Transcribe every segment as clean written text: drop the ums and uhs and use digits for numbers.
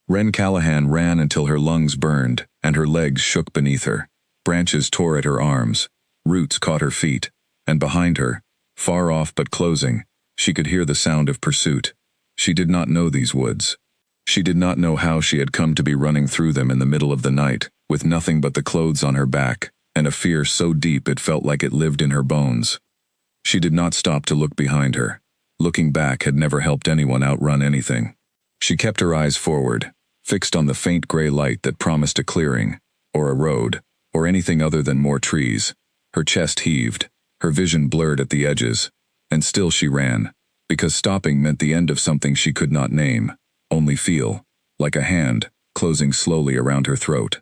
Wren Callahan ran until her lungs burned and her legs shook beneath her. Branches tore at her arms, roots caught her feet, and behind her, far off but closing, she could hear the sound of pursuit. She did not know these woods. She did not know how she had come to be running through them in the middle of the night, with nothing but the clothes on her back, and a fear so deep it felt like it lived in her bones. She did not stop to look behind her. Looking back had never helped anyone outrun anything. She kept her eyes forward, fixed on the faint gray light that promised a clearing, or a road, or anything other than more trees. Her chest heaved, her vision blurred at the edges, and still she ran, because stopping meant the end of something she could not name, only feel, like a hand, closing slowly around her throat.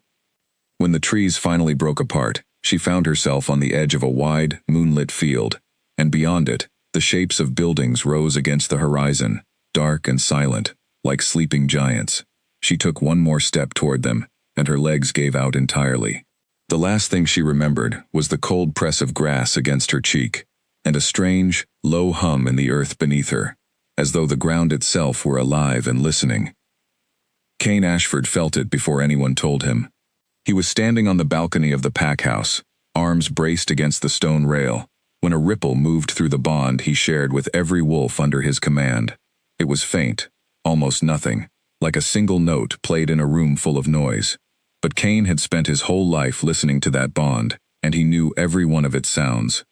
When the trees finally broke apart, she found herself on the edge of a wide, moonlit field, and beyond it, the shapes of buildings rose against the horizon, dark and silent, like sleeping giants. She took one more step toward them, and her legs gave out entirely. The last thing she remembered was the cold press of grass against her cheek, and a strange, low hum in the earth beneath her, as though the ground itself were alive and listening. Cain Ashford felt it before anyone told him. He was standing on the balcony of the pack house, arms braced against the stone rail, when a ripple moved through the bond he shared with every wolf under his command. It was faint, almost nothing, like a single note played in a room full of noise. But Cain had spent his whole life listening to that bond, and he knew every one of its sounds.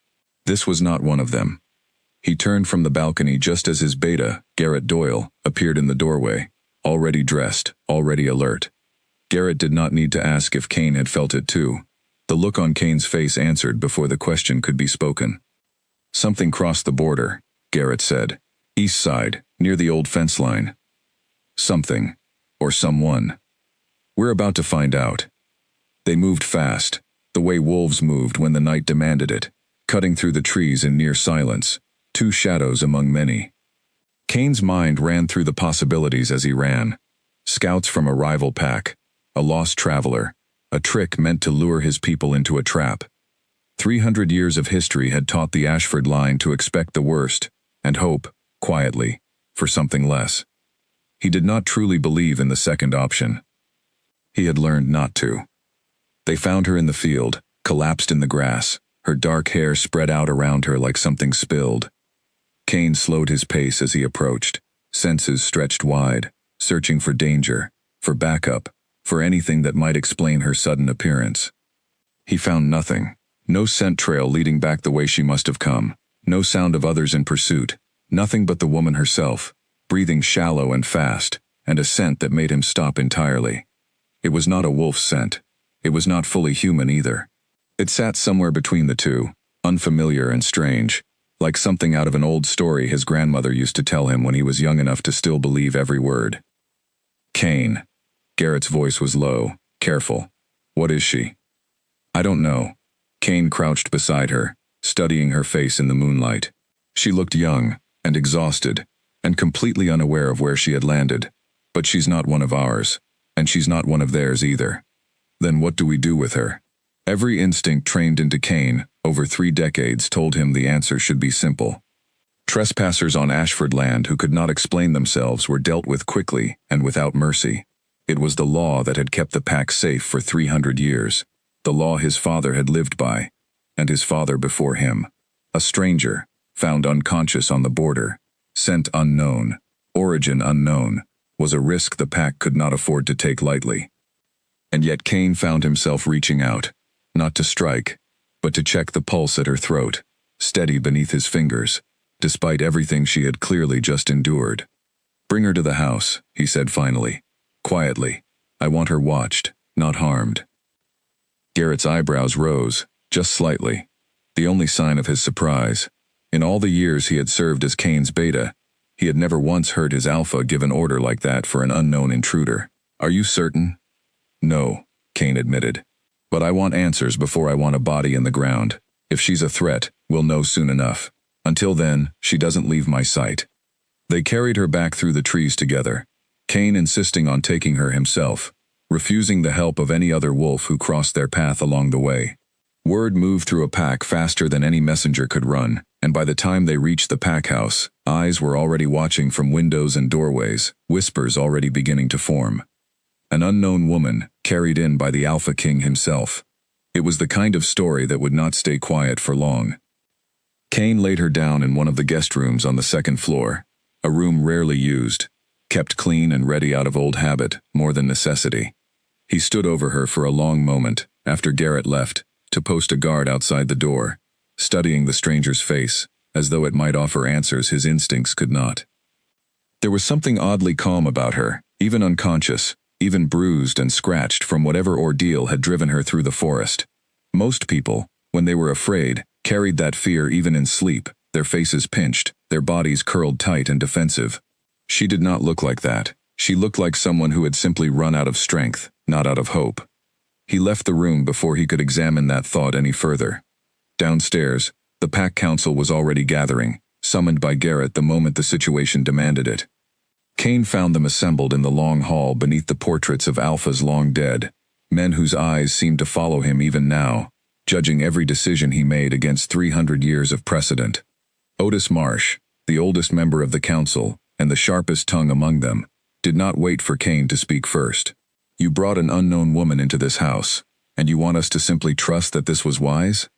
This was not one of them. He turned from the balcony just as his beta, Garrett Doyle, appeared in the doorway, already dressed, already alert. Garrett did not need to ask if Cain had felt it too. The look on Cain's face answered before the question could be spoken. "Something crossed the border," Garrett said. "East side, near the old fence line. Something, or someone. We're about to find out." They moved fast, the way wolves moved when the night demanded it, cutting through the trees in near silence, two shadows among many. Cain's mind ran through the possibilities as he ran. Scouts from a rival pack, a lost traveler, a trick meant to lure his people into a trap. 300 years of history had taught the Ashford line to expect the worst, and hope, quietly, for something less. He did not truly believe in the second option. He had learned not to. They found her in the field, collapsed in the grass, her dark hair spread out around her like something spilled. Cain slowed his pace as he approached, senses stretched wide, searching for danger, for backup, for anything that might explain her sudden appearance. He found nothing. No scent trail leading back the way she must have come, no sound of others in pursuit, nothing but the woman herself, breathing shallow and fast, and a scent that made him stop entirely. It was not a wolf's scent. It was not fully human either. It sat somewhere between the two, unfamiliar and strange, like something out of an old story his grandmother used to tell him when he was young enough to still believe every word. "Cain." Garrett's voice was low, careful. "What is she?" "I don't know." Cain crouched beside her, studying her face in the moonlight. She looked young, and exhausted, and completely unaware of where she had landed. "But she's not one of ours, and she's not one of theirs either." "Then what do we do with her?" Every instinct trained into Cain, over 3 decades, told him the answer should be simple. Trespassers on Ashford land who could not explain themselves were dealt with quickly and without mercy. It was the law that had kept the pack safe for 300 years, the law his father had lived by, and his father before him. A stranger, found unconscious on the border, scent unknown, origin unknown, was a risk the pack could not afford to take lightly. And yet Cain found himself reaching out, not to strike, but to check the pulse at her throat, steady beneath his fingers, despite everything she had clearly just endured. "Bring her to the house," he said finally, quietly. "I want her watched, not harmed." Garrett's eyebrows rose, just slightly, the only sign of his surprise. In all the years he had served as Cain's beta, he had never once heard his alpha give an order like that for an unknown intruder. "Are you certain?" "No," Cain admitted. "But I want answers before I want a body in the ground. If she's a threat, we'll know soon enough. Until then, she doesn't leave my sight." They carried her back through the trees together, Cain insisting on taking her himself, refusing the help of any other wolf who crossed their path along the way. Word moved through a pack faster than any messenger could run, and by the time they reached the pack house, eyes were already watching from windows and doorways, whispers already beginning to form. An unknown woman, carried in by the Alpha King himself. It was the kind of story that would not stay quiet for long. Kane laid her down in one of the guest rooms on the second floor, a room rarely used, kept clean and ready out of old habit, more than necessity. He stood over her for a long moment, after Garrett left, to post a guard outside the door, studying the stranger's face, as though it might offer answers his instincts could not. There was something oddly calm about her, even unconscious, even bruised and scratched from whatever ordeal had driven her through the forest. Most people, when they were afraid, carried that fear even in sleep, their faces pinched, their bodies curled tight and defensive. She did not look like that. She looked like someone who had simply run out of strength, not out of hope. He left the room before he could examine that thought any further. Downstairs, the pack council was already gathering, summoned by Garrett the moment the situation demanded it. Kane found them assembled in the long hall beneath the portraits of Alphas long dead, men whose eyes seemed to follow him even now, judging every decision he made against 300 years of precedent. Otis Marsh, the oldest member of the council, and the sharpest tongue among them, did not wait for Kane to speak first. You brought an unknown woman into this house, and you want us to simply trust that this was wise?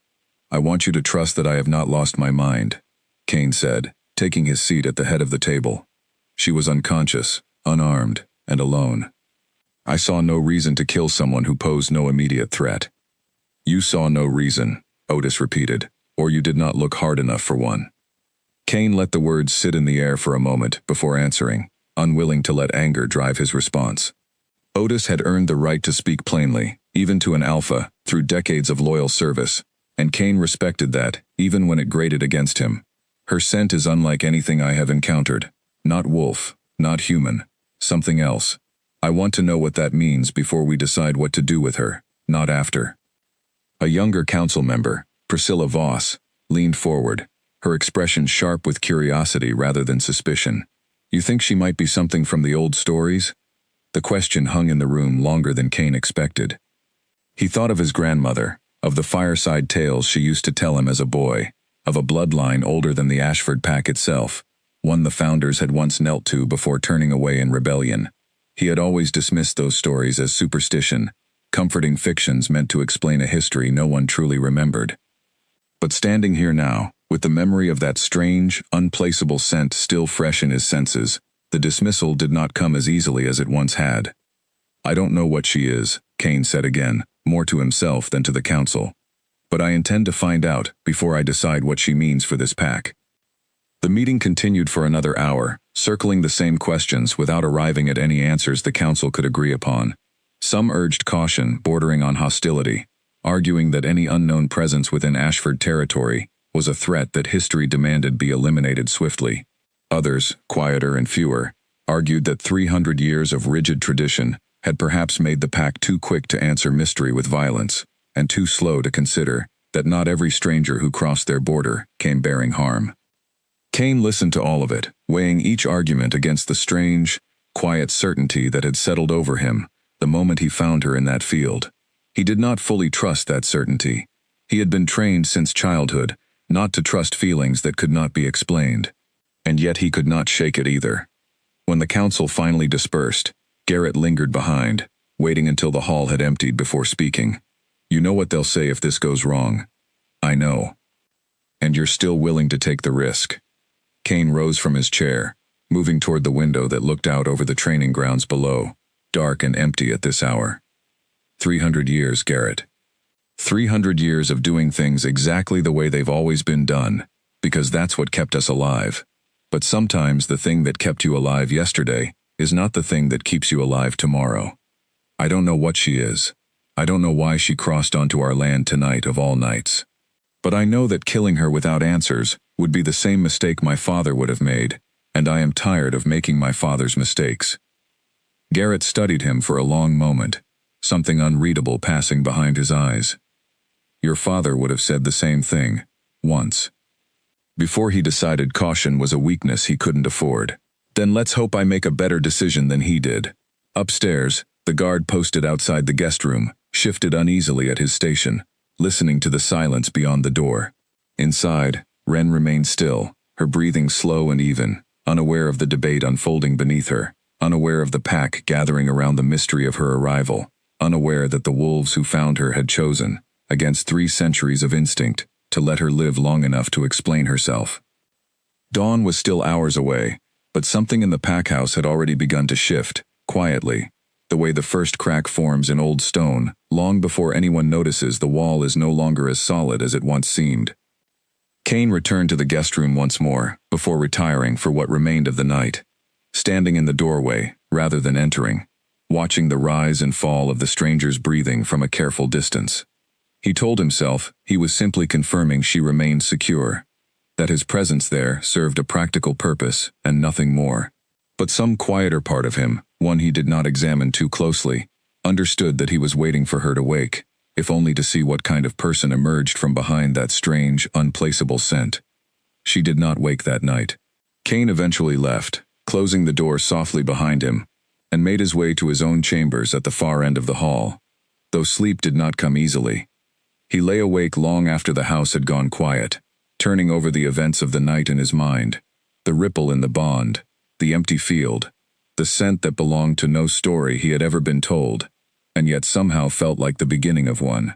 I want you to trust that I have not lost my mind, Kane said, taking his seat at the head of the table. She was unconscious, unarmed, and alone. I saw no reason to kill someone who posed no immediate threat. You saw no reason, Otis repeated, or you did not look hard enough for one. Kane let the words sit in the air for a moment before answering, unwilling to let anger drive his response. Otis had earned the right to speak plainly, even to an alpha, through decades of loyal service, and Kane respected that, even when it grated against him. Her scent is unlike anything I have encountered. Not wolf, not human, something else. I want to know what that means before we decide what to do with her, not after. A younger council member, Priscilla Voss, leaned forward, her expression sharp with curiosity rather than suspicion. You think she might be something from the old stories? The question hung in the room longer than Kane expected. He thought of his grandmother, of the fireside tales she used to tell him as a boy, of a bloodline older than the Ashford pack itself, one the founders had once knelt to before turning away in rebellion. He had always dismissed those stories as superstition, comforting fictions meant to explain a history no one truly remembered. But standing here now, with the memory of that strange, unplaceable scent still fresh in his senses, the dismissal did not come as easily as it once had. I don't know what she is, Kane said again, more to himself than to the council. But I intend to find out before I decide what she means for this pack. The meeting continued for another hour, circling the same questions without arriving at any answers the council could agree upon. Some urged caution, bordering on hostility, arguing that any unknown presence within Ashford territory was a threat that history demanded be eliminated swiftly. Others, quieter and fewer, argued that 300 years of rigid tradition had perhaps made the pack too quick to answer mystery with violence, and too slow to consider that not every stranger who crossed their border came bearing harm. Kane listened to all of it, weighing each argument against the strange, quiet certainty that had settled over him the moment he found her in that field. He did not fully trust that certainty. He had been trained since childhood not to trust feelings that could not be explained. And yet he could not shake it either. When the council finally dispersed, Garrett lingered behind, waiting until the hall had emptied before speaking. You know what they'll say if this goes wrong. I know. And you're still willing to take the risk. Kane rose from his chair, moving toward the window that looked out over the training grounds below, dark and empty at this hour. 300 years, Garrett. 300 years of doing things exactly the way they've always been done, because that's what kept us alive. But sometimes the thing that kept you alive yesterday is not the thing that keeps you alive tomorrow. I don't know what she is. I don't know why she crossed onto our land tonight of all nights. But I know that killing her without answers would be the same mistake my father would have made, and I am tired of making my father's mistakes. Garrett studied him for a long moment, something unreadable passing behind his eyes. Your father would have said the same thing, once. Before he decided caution was a weakness he couldn't afford. Then let's hope I make a better decision than he did. Upstairs, the guard posted outside the guest room shifted uneasily at his station, listening to the silence beyond the door. Inside, Wren remained still, her breathing slow and even, unaware of the debate unfolding beneath her, unaware of the pack gathering around the mystery of her arrival, unaware that the wolves who found her had chosen, against 3 centuries of instinct, to let her live long enough to explain herself. Dawn was still hours away, but something in the pack house had already begun to shift, quietly, the way the first crack forms in old stone, long before anyone notices the wall is no longer as solid as it once seemed. Kane returned to the guest room once more, before retiring for what remained of the night, standing in the doorway, rather than entering, watching the rise and fall of the stranger's breathing from a careful distance. He told himself he was simply confirming she remained secure, that his presence there served a practical purpose and nothing more. But some quieter part of him, one he did not examine too closely, understood that he was waiting for her to wake, if only to see what kind of person emerged from behind that strange, unplaceable scent. She did not wake that night. Kane eventually left, closing the door softly behind him, and made his way to his own chambers at the far end of the hall, though sleep did not come easily. He lay awake long after the house had gone quiet, turning over the events of the night in his mind, the ripple in the pond, the empty field, the scent that belonged to no story he had ever been told, and yet somehow felt like the beginning of one.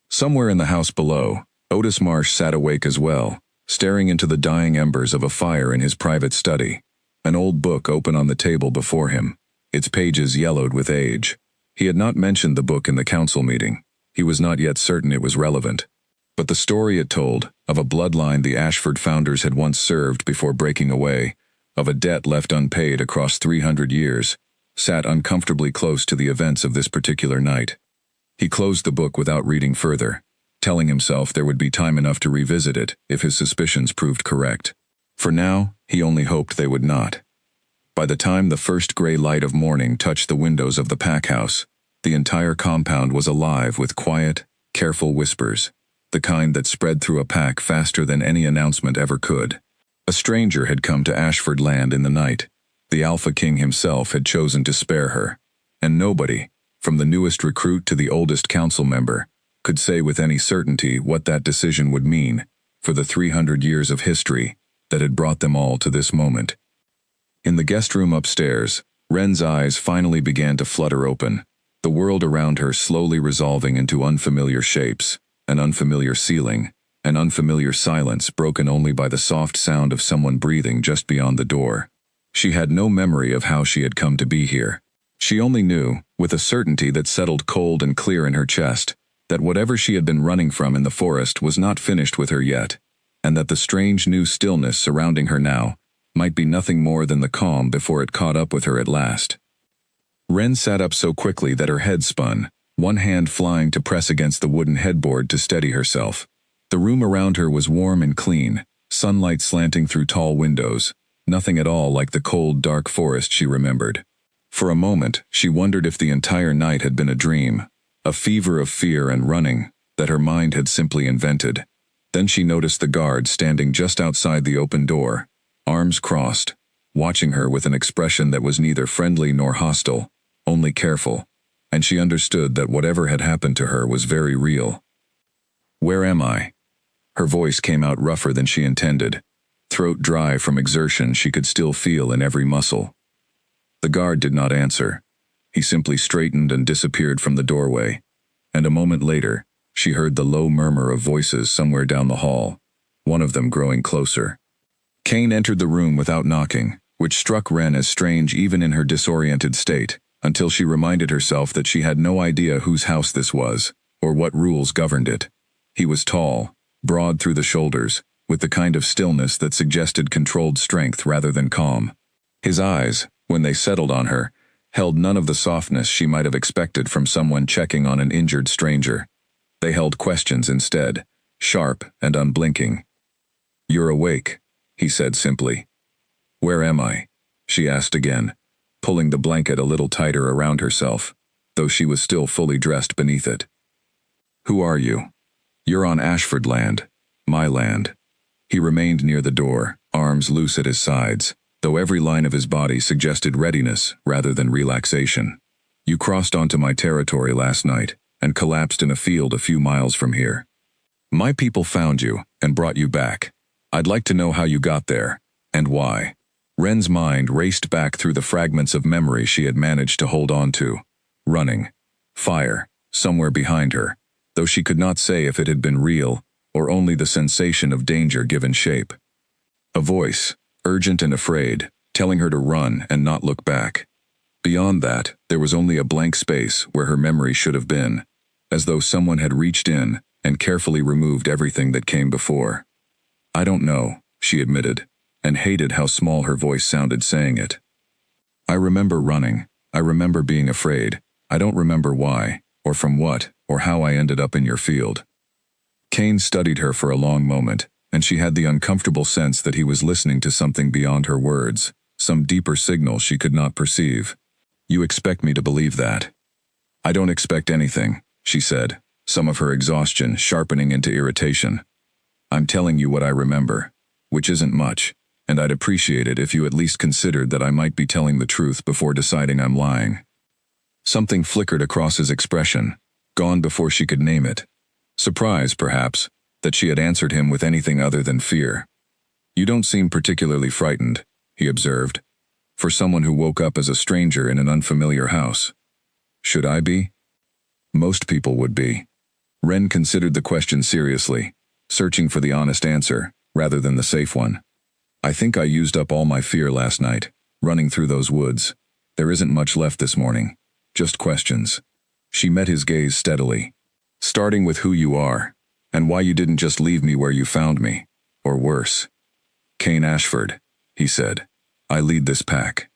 Somewhere in the house below, Otis Marsh sat awake as well, staring into the dying embers of a fire in his private study, an old book open on the table before him, its pages yellowed with age. He had not mentioned the book in the council meeting. He was not yet certain it was relevant. But the story it told, of a bloodline the Ashford founders had once served before breaking away, of a debt left unpaid across 300 years, sat uncomfortably close to the events of this particular night. He closed the book without reading further, telling himself there would be time enough to revisit it if his suspicions proved correct. For now, he only hoped they would not. By the time the first gray light of morning touched the windows of the pack house, the entire compound was alive with quiet, careful whispers, the kind that spread through a pack faster than any announcement ever could. A stranger had come to Ashford land in the night. The Alpha King himself had chosen to spare her, and nobody, from the newest recruit to the oldest council member, could say with any certainty what that decision would mean for the 300 years of history that had brought them all to this moment. In the guest room upstairs, Wren's eyes finally began to flutter open, the world around her slowly resolving into unfamiliar shapes, an unfamiliar ceiling, an unfamiliar silence broken only by the soft sound of someone breathing just beyond the door. She had no memory of how she had come to be here. She only knew, with a certainty that settled cold and clear in her chest, that whatever she had been running from in the forest was not finished with her yet, and that the strange new stillness surrounding her now might be nothing more than the calm before it caught up with her at last. Wren sat up so quickly that her head spun, one hand flying to press against the wooden headboard to steady herself. The room around her was warm and clean, sunlight slanting through tall windows, nothing at all like the cold, dark forest she remembered. For a moment, she wondered if the entire night had been a dream, a fever of fear and running that her mind had simply invented. Then she noticed the guard standing just outside the open door, arms crossed, watching her with an expression that was neither friendly nor hostile, only careful, and she understood that whatever had happened to her was very real. "Where am I?" Her voice came out rougher than she intended, throat dry from exertion she could still feel in every muscle. The guard did not answer. He simply straightened and disappeared from the doorway, and a moment later, she heard the low murmur of voices somewhere down the hall, one of them growing closer. Kane entered the room without knocking, which struck Wren as strange even in her disoriented state, until she reminded herself that she had no idea whose house this was, or what rules governed it. He was tall, broad through the shoulders, with the kind of stillness that suggested controlled strength rather than calm. His eyes, when they settled on her, held none of the softness she might have expected from someone checking on an injured stranger. They held questions instead, sharp and unblinking. "You're awake," he said simply. "Where am I?" she asked again, pulling the blanket a little tighter around herself, though she was still fully dressed beneath it. "Who are you?" "You're on Ashford land, my land." He remained near the door, arms loose at his sides, though every line of his body suggested readiness rather than relaxation. "You crossed onto my territory last night and collapsed in a field a few miles from here. My people found you and brought you back. I'd like to know how you got there, and why." Ren's mind raced back through the fragments of memory she had managed to hold on to. Running. Fire. Somewhere behind her, though she could not say if it had been real, or only the sensation of danger given shape. A voice, urgent and afraid, telling her to run and not look back. Beyond that, there was only a blank space where her memory should have been, as though someone had reached in and carefully removed everything that came before. "I don't know," she admitted, and hated how small her voice sounded saying it. "I remember running. I remember being afraid. I don't remember why, or from what, or how I ended up in your field." Kane studied her for a long moment, and she had the uncomfortable sense that he was listening to something beyond her words, some deeper signal she could not perceive. "You expect me to believe that?" "I don't expect anything," she said, some of her exhaustion sharpening into irritation. "I'm telling you what I remember, which isn't much, and I'd appreciate it if you at least considered that I might be telling the truth before deciding I'm lying." Something flickered across his expression, gone before she could name it. Surprise, perhaps, that she had answered him with anything other than fear. "You don't seem particularly frightened," he observed, "for someone who woke up as a stranger in an unfamiliar house." "Should I be?" "Most people would be." Ren considered the question seriously, searching for the honest answer, rather than the safe one. "I think I used up all my fear last night, running through those woods. There isn't much left this morning. Just questions." She met his gaze steadily. "Starting with who you are, and why you didn't just leave me where you found me, or worse." "Kane Ashford," he said. "I lead this pack."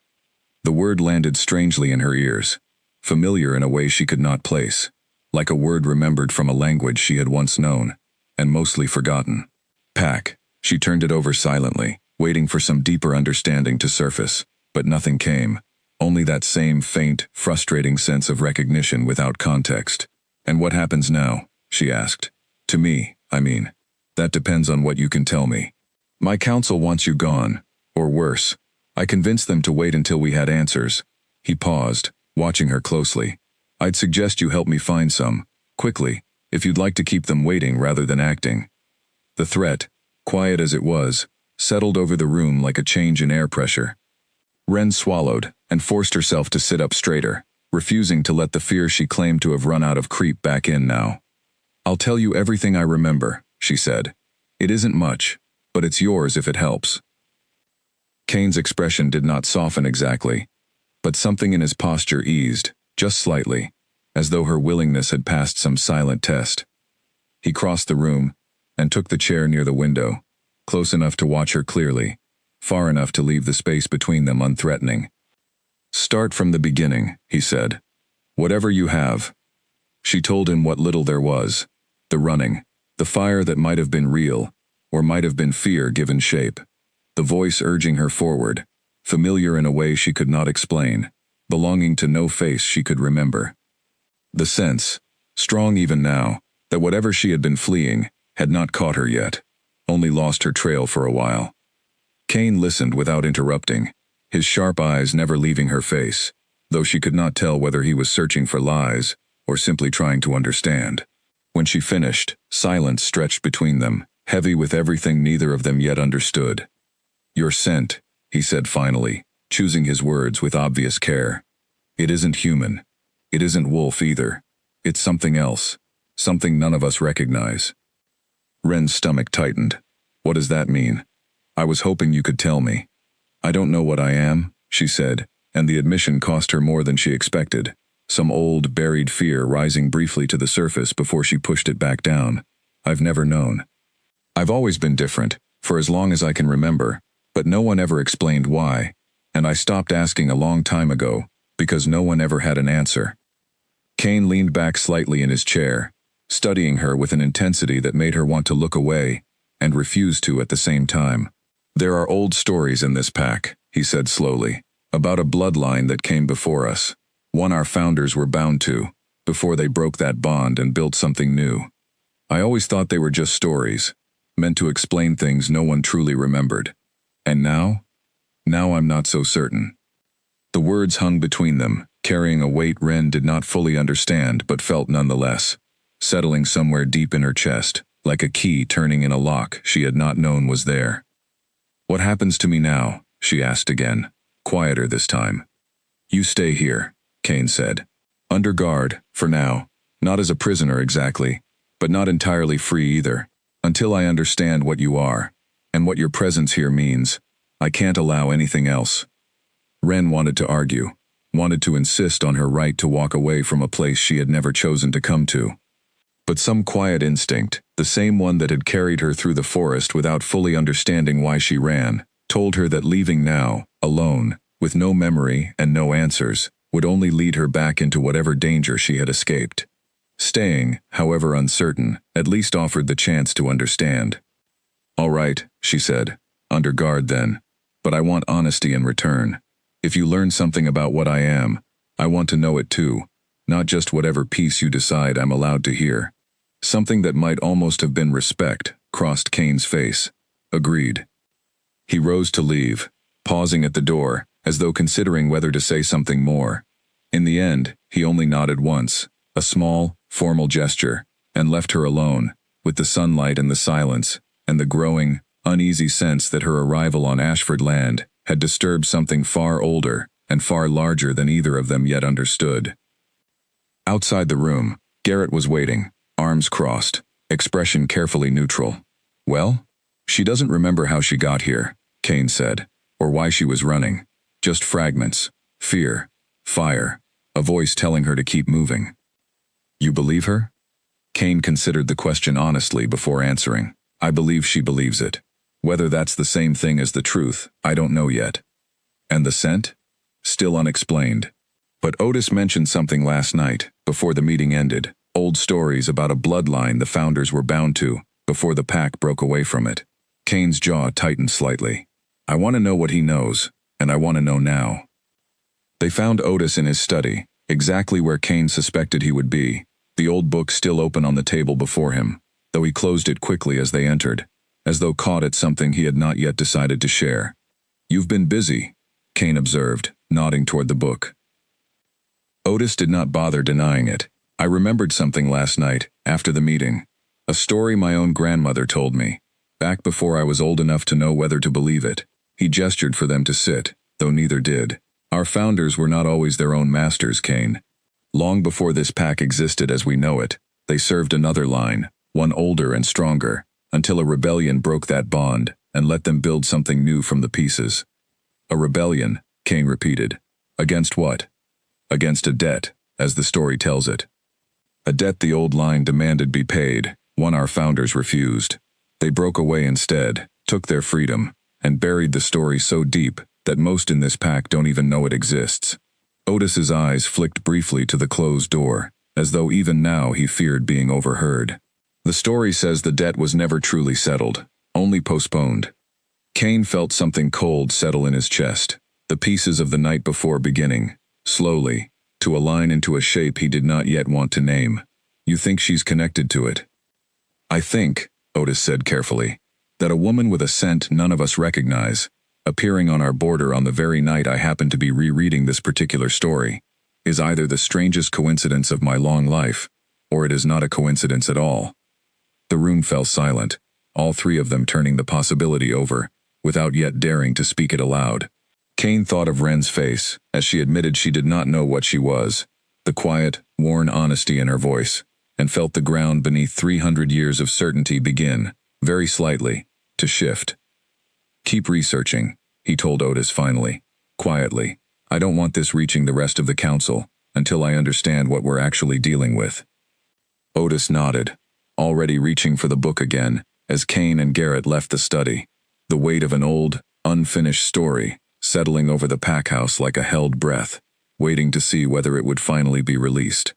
The word landed strangely in her ears, familiar in a way she could not place, like a word remembered from a language she had once known, and mostly forgotten. Pack. She turned it over silently, waiting for some deeper understanding to surface, but nothing came. Only that same faint, frustrating sense of recognition without context. "And what happens now?" she asked. "To me, I mean. That depends on what you can tell me. My counsel wants you gone, or worse. I convinced them to wait until we had answers." He paused, watching her closely. "I'd suggest you help me find some, quickly, if you'd like to keep them waiting rather than acting." The threat, quiet as it was, settled over the room like a change in air pressure. Ren swallowed and forced herself to sit up straighter, refusing to let the fear she claimed to have run out of creep back in now. "I'll tell you everything I remember," she said. "It isn't much, but it's yours if it helps." Kane's expression did not soften exactly, but something in his posture eased, just slightly, as though her willingness had passed some silent test. He crossed the room and took the chair near the window, close enough to watch her clearly, far enough to leave the space between them unthreatening. "Start from the beginning," he said. "Whatever you have." She told him what little there was, the running, the fire that might have been real, or might have been fear given shape, the voice urging her forward, familiar in a way she could not explain, belonging to no face she could remember. The sense, strong even now, that whatever she had been fleeing had not caught her yet, only lost her trail for a while. Kane listened without interrupting, his sharp eyes never leaving her face, though she could not tell whether he was searching for lies or simply trying to understand. When she finished, silence stretched between them, heavy with everything neither of them yet understood. "Your scent," he said finally, choosing his words with obvious care. "It isn't human. It isn't wolf either. It's something else, something none of us recognize." Ren's stomach tightened. "What does that mean?" "I was hoping you could tell me." "I don't know what I am," she said, and the admission cost her more than she expected, some old, buried fear rising briefly to the surface before she pushed it back down. "I've never known. I've always been different, for as long as I can remember, but no one ever explained why, and I stopped asking a long time ago, because no one ever had an answer." Kane leaned back slightly in his chair, studying her with an intensity that made her want to look away, and refuse to at the same time. "There are old stories in this pack," he said slowly, "about a bloodline that came before us, one our founders were bound to, before they broke that bond and built something new. I always thought they were just stories, meant to explain things no one truly remembered. And now? Now I'm not so certain." The words hung between them, carrying a weight Ren did not fully understand but felt nonetheless, settling somewhere deep in her chest, like a key turning in a lock she had not known was there. "What happens to me now?" she asked again, quieter this time. You stay here, Kane said. Under guard, for now. Not as a prisoner exactly, but not entirely free either. Until I understand what you are, and what your presence here means, I can't allow anything else. Ren wanted to argue, wanted to insist on her right to walk away from a place she had never chosen to come to. But some quiet instinct, the same one that had carried her through the forest without fully understanding why she ran, told her that leaving now, alone, with no memory and no answers, would only lead her back into whatever danger she had escaped. Staying, however uncertain, at least offered the chance to understand. All right, she said, under guard then, but I want honesty in return. If you learn something about what I am, I want to know it too, not just whatever piece you decide I'm allowed to hear. Something that might almost have been respect crossed Kane's face. Agreed. He rose to leave, pausing at the door, as though considering whether to say something more. In the end, he only nodded once, a small, formal gesture, and left her alone, with the sunlight and the silence, and the growing, uneasy sense that her arrival on Ashford land had disturbed something far older and far larger than either of them yet understood. Outside the room, Garrett was waiting, arms crossed, expression carefully neutral. Well? She doesn't remember how she got here, Kane said, or why she was running. Just fragments, fear, fire, a voice telling her to keep moving. You believe her? Kane considered the question honestly before answering. I believe she believes it. Whether that's the same thing as the truth, I don't know yet. And the scent? Still unexplained. But Otis mentioned something last night, before the meeting ended. Old stories about a bloodline the founders were bound to, before the pack broke away from it. Kane's jaw tightened slightly. I want to know what he knows, and I want to know now. They found Otis in his study, exactly where Kane suspected he would be, the old book still open on the table before him, though he closed it quickly as they entered, as though caught at something he had not yet decided to share. You've been busy, Kane observed, nodding toward the book. Otis did not bother denying it. I remembered something last night, after the meeting. A story my own grandmother told me, back before I was old enough to know whether to believe it. He gestured for them to sit, though neither did. Our founders were not always their own masters, Kane. Long before this pack existed as we know it, they served another line, one older and stronger, until a rebellion broke that bond and let them build something new from the pieces. A rebellion, Kane repeated. Against what? Against a debt, as the story tells it. A debt the old line demanded be paid, one our founders refused. They broke away instead, took their freedom, and buried the story so deep that most in this pack don't even know it exists. Otis's eyes flicked briefly to the closed door, as though even now he feared being overheard. The story says the debt was never truly settled, only postponed. Kane felt something cold settle in his chest, the pieces of the night before beginning, slowly, to align into a shape he did not yet want to name. You think she's connected to it? I think, Otis said carefully, that a woman with a scent none of us recognize, appearing on our border on the very night I happen to be rereading this particular story, is either the strangest coincidence of my long life, or it is not a coincidence at all. The room fell silent, all three of them turning the possibility over, without yet daring to speak it aloud. Kane thought of Ren's face, as she admitted she did not know what she was, the quiet, worn honesty in her voice, and felt the ground beneath 300 years of certainty begin, very slightly, to shift. Keep researching, he told Otis finally, quietly. I don't want this reaching the rest of the council, until I understand what we're actually dealing with. Otis nodded, already reaching for the book again, as Kane and Garrett left the study, the weight of an old, unfinished story settling over the pack house like a held breath, waiting to see whether it would finally be released.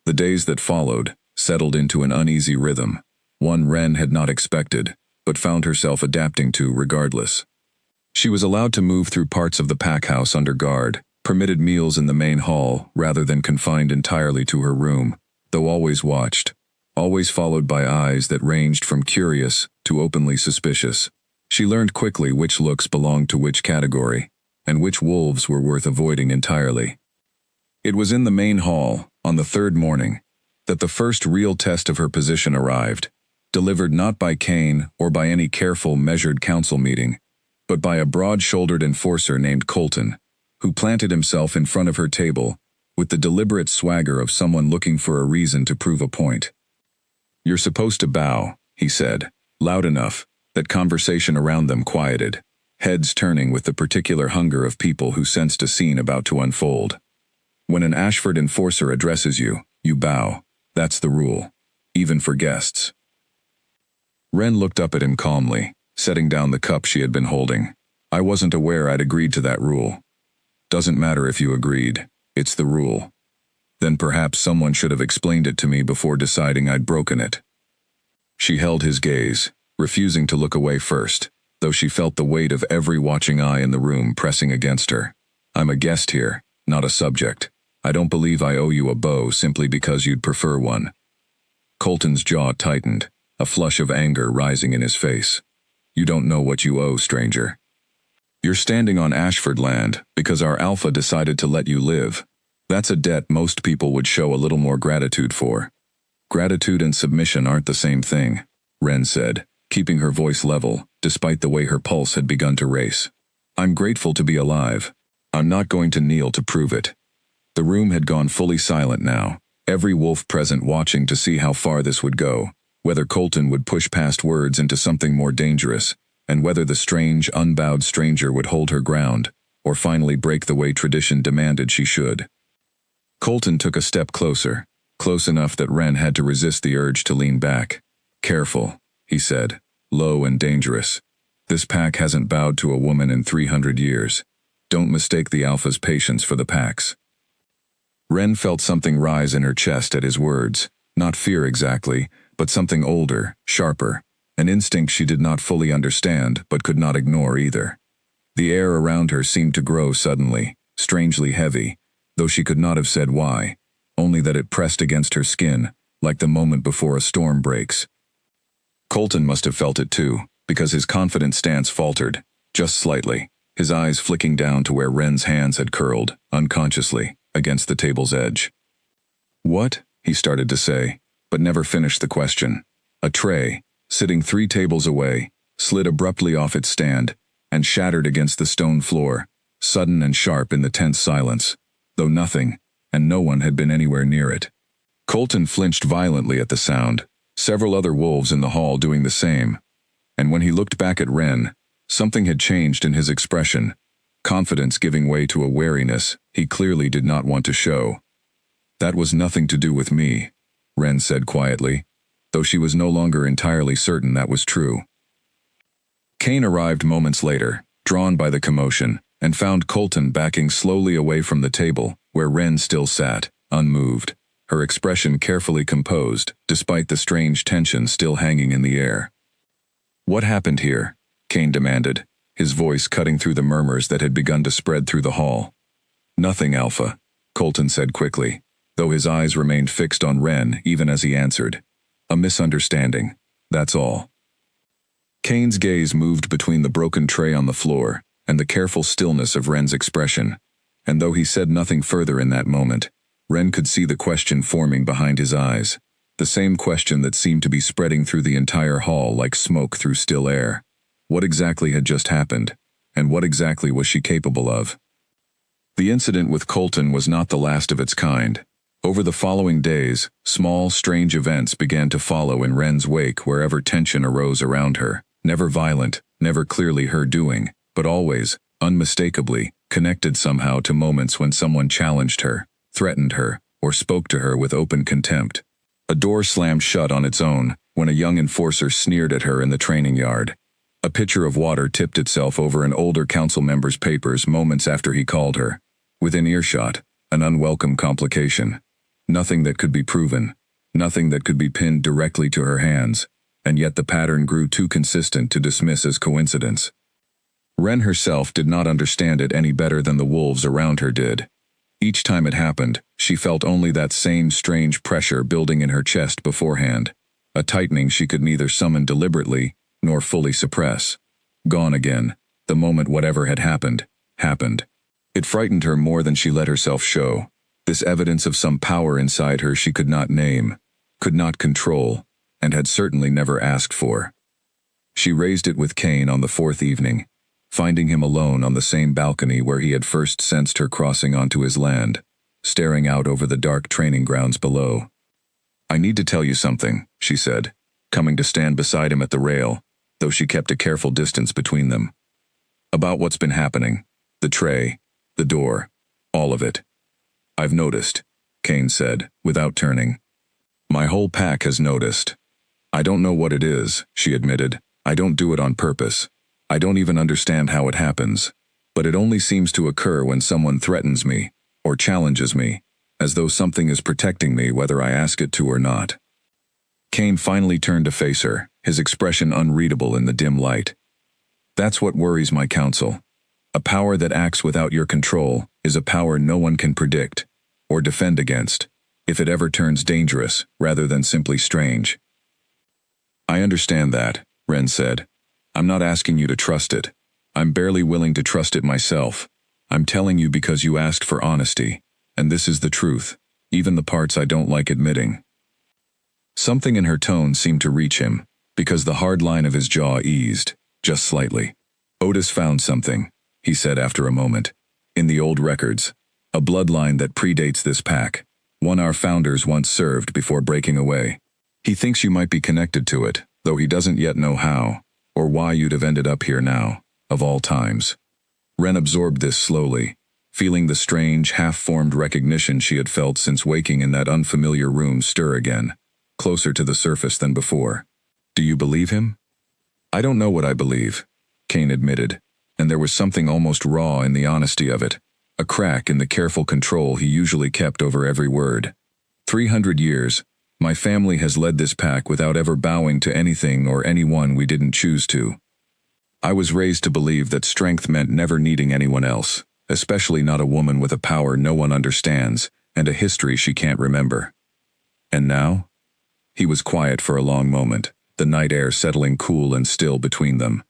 The days that followed settled into an uneasy rhythm, one Ren had not expected, but found herself adapting to regardless. She was allowed to move through parts of the pack house under guard, permitted meals in the main hall rather than confined entirely to her room, though always watched, always followed by eyes that ranged from curious to openly suspicious. She learned quickly which looks belonged to which category, and which wolves were worth avoiding entirely. It was in the main hall, on the third morning, that the first real test of her position arrived, delivered not by Kane or by any careful, measured council meeting, but by a broad-shouldered enforcer named Colton, who planted himself in front of her table with the deliberate swagger of someone looking for a reason to prove a point. "You're supposed to bow," he said, loud enough that conversation around them quieted, heads turning with the particular hunger of people who sensed a scene about to unfold. "When an Ashford enforcer addresses you, you bow. That's the rule, even for guests." Wren looked up at him calmly, setting down the cup she had been holding. "I wasn't aware I'd agreed to that rule." "Doesn't matter if you agreed. It's the rule." "Then perhaps someone should have explained it to me before deciding I'd broken it." She held his gaze, refusing to look away first, though she felt the weight of every watching eye in the room pressing against her. "I'm a guest here, not a subject. I don't believe I owe you a bow simply because you'd prefer one." Colton's jaw tightened, a flush of anger rising in his face. "You don't know what you owe, stranger. You're standing on Ashford land because our alpha decided to let you live. That's a debt most people would show a little more gratitude for." "Gratitude and submission aren't the same thing," Wren said, keeping her voice level, despite the way her pulse had begun to race. "I'm grateful to be alive. I'm not going to kneel to prove it." The room had gone fully silent now, every wolf present watching to see how far this would go, whether Colton would push past words into something more dangerous, and whether the strange, unbowed stranger would hold her ground, or finally break the way tradition demanded she should. Colton took a step closer, close enough that Wren had to resist the urge to lean back. "Careful," he said, low and dangerous. "This pack hasn't bowed to a woman in 300 years. Don't mistake the alpha's patience for the pack's." Wren felt something rise in her chest at his words, not fear exactly, but something older, sharper, an instinct she did not fully understand but could not ignore either. The air around her seemed to grow suddenly, strangely heavy, though she could not have said why, only that it pressed against her skin, like the moment before a storm breaks. Colton must have felt it too, because his confident stance faltered, just slightly, his eyes flicking down to where Wren's hands had curled, unconsciously, against the table's edge. "What?" he started to say, but never finished the question. A tray, sitting 3 tables away, slid abruptly off its stand, and shattered against the stone floor, sudden and sharp in the tense silence, though nothing, and no one had been anywhere near it. Colton flinched violently at the sound, several other wolves in the hall doing the same, and when he looked back at Wren, something had changed in his expression, confidence giving way to a wariness he clearly did not want to show. "That was nothing to do with me," Wren said quietly, though she was no longer entirely certain that was true. Kane arrived moments later, drawn by the commotion, and found Colton backing slowly away from the table, where Wren still sat, unmoved, her expression carefully composed, despite the strange tension still hanging in the air. "What happened here?" Kane demanded, his voice cutting through the murmurs that had begun to spread through the hall. "Nothing, Alpha," Colton said quickly, though his eyes remained fixed on Wren even as he answered. "A misunderstanding, that's all." Kane's gaze moved between the broken tray on the floor and the careful stillness of Wren's expression, and though he said nothing further in that moment, Wren could see the question forming behind his eyes, the same question that seemed to be spreading through the entire hall like smoke through still air. What exactly had just happened, and what exactly was she capable of? The incident with Colton was not the last of its kind. Over the following days, small, strange events began to follow in Wren's wake wherever tension arose around her, never violent, never clearly her doing, but always, unmistakably, connected somehow to moments when someone challenged her, threatened her, or spoke to her with open contempt. A door slammed shut on its own when a young enforcer sneered at her in the training yard. A pitcher of water tipped itself over an older council member's papers moments after he called her. Within earshot, an unwelcome complication. Nothing that could be proven, nothing that could be pinned directly to her hands, and yet the pattern grew too consistent to dismiss as coincidence. Wren herself did not understand it any better than the wolves around her did. Each time it happened, she felt only that same strange pressure building in her chest beforehand, a tightening she could neither summon deliberately nor fully suppress. Gone again, the moment whatever had happened, happened. It frightened her more than she let herself show, this evidence of some power inside her she could not name, could not control, and had certainly never asked for. She raised it with Kane on the 4th evening. finding him alone on the same balcony where he had first sensed her crossing onto his land, staring out over the dark training grounds below. "I need to tell you something," she said, coming to stand beside him at the rail, though she kept a careful distance between them. "About what's been happening. The tray, the door, all of it." "I've noticed," Kane said, without turning. "My whole pack has noticed. I don't know what it is," she admitted. "I don't do it on purpose. I don't even understand how it happens. But it only seems to occur when someone threatens me, or challenges me, as though something is protecting me whether I ask it to or not." Kane finally turned to face her, his expression unreadable in the dim light. "That's what worries my counsel. A power that acts without your control is a power no one can predict, or defend against, if it ever turns dangerous rather than simply strange." "I understand that," Ren said. "I'm not asking you to trust it. I'm barely willing to trust it myself. I'm telling you because you asked for honesty, and this is the truth, even the parts I don't like admitting." Something in her tone seemed to reach him, because the hard line of his jaw eased, just slightly. "Otis found something," he said after a moment, "in the old records. A bloodline that predates this pack, one our founders once served before breaking away. He thinks you might be connected to it, though he doesn't yet know how, or why you'd have ended up here now, of all times." Ren absorbed this slowly, feeling the strange, half-formed recognition she had felt since waking in that unfamiliar room stir again, closer to the surface than before. "Do you believe him?" "I don't know what I believe," Kane admitted, and there was something almost raw in the honesty of it, a crack in the careful control he usually kept over every word. 300 years, my family has led this pack without ever bowing to anything or anyone we didn't choose to. I was raised to believe that strength meant never needing anyone else, especially not a woman with a power no one understands and a history she can't remember. And now?" He was quiet for a long moment, the night air settling cool and still between them.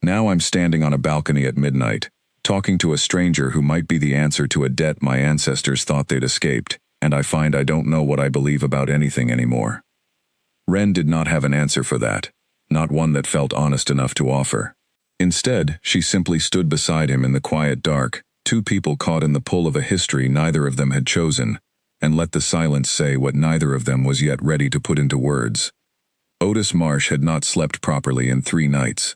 "Now I'm standing on a balcony at midnight, talking to a stranger who might be the answer to a debt my ancestors thought they'd escaped, and I find I don't know what I believe about anything anymore." Ren did not have an answer for that, not one that felt honest enough to offer. Instead, she simply stood beside him in the quiet dark, two people caught in the pull of a history neither of them had chosen, and let the silence say what neither of them was yet ready to put into words. Otis Marsh had not slept properly in 3 nights.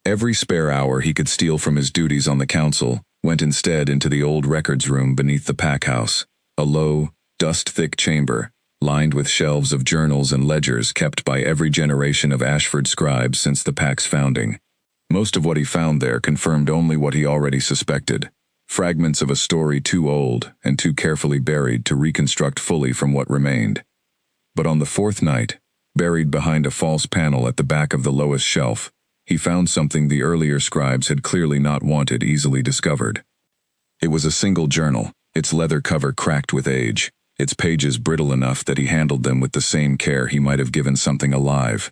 Every spare hour he could steal from his duties on the council went instead into the old records room beneath the pack house, a low, dust-thick chamber, lined with shelves of journals and ledgers kept by every generation of Ashford scribes since the pack's founding. Most of what he found there confirmed only what he already suspected, fragments of a story too old and too carefully buried to reconstruct fully from what remained. But on the 4th night, buried behind a false panel at the back of the lowest shelf, he found something the earlier scribes had clearly not wanted easily discovered. It was a single journal, its leather cover cracked with age, its pages brittle enough that he handled them with the same care he might have given something alive.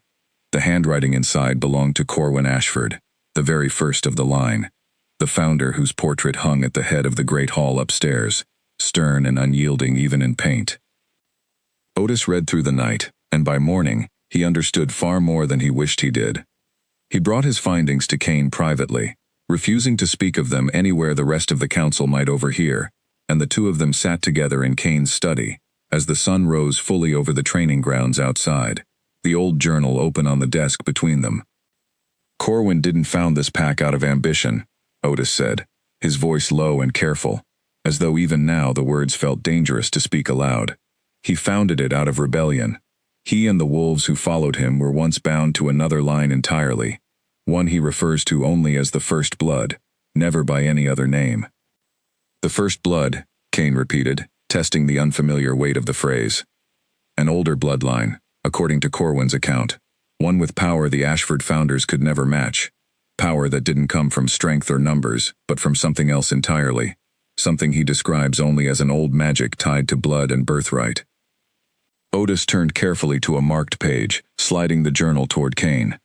The handwriting inside belonged to Corwin Ashford, the very first of the line, the founder whose portrait hung at the head of the great hall upstairs, stern and unyielding even in paint. Otis read through the night, and by morning, he understood far more than he wished he did. He brought his findings to Kane privately, refusing to speak of them anywhere the rest of the council might overhear, and the two of them sat together in Kane's study, as the sun rose fully over the training grounds outside, the old journal open on the desk between them. "Corwin didn't found this pack out of ambition," Otis said, his voice low and careful, as though even now the words felt dangerous to speak aloud. "He founded it out of rebellion. He and the wolves who followed him were once bound to another line entirely, one he refers to only as the First Blood, never by any other name." "The First Blood," Kane repeated, testing the unfamiliar weight of the phrase. "An older bloodline, according to Corwin's account, one with power the Ashford founders could never match, power that didn't come from strength or numbers, but from something else entirely, something he describes only as an old magic tied to blood and birthright." Otis turned carefully to a marked page, sliding the journal toward Kane.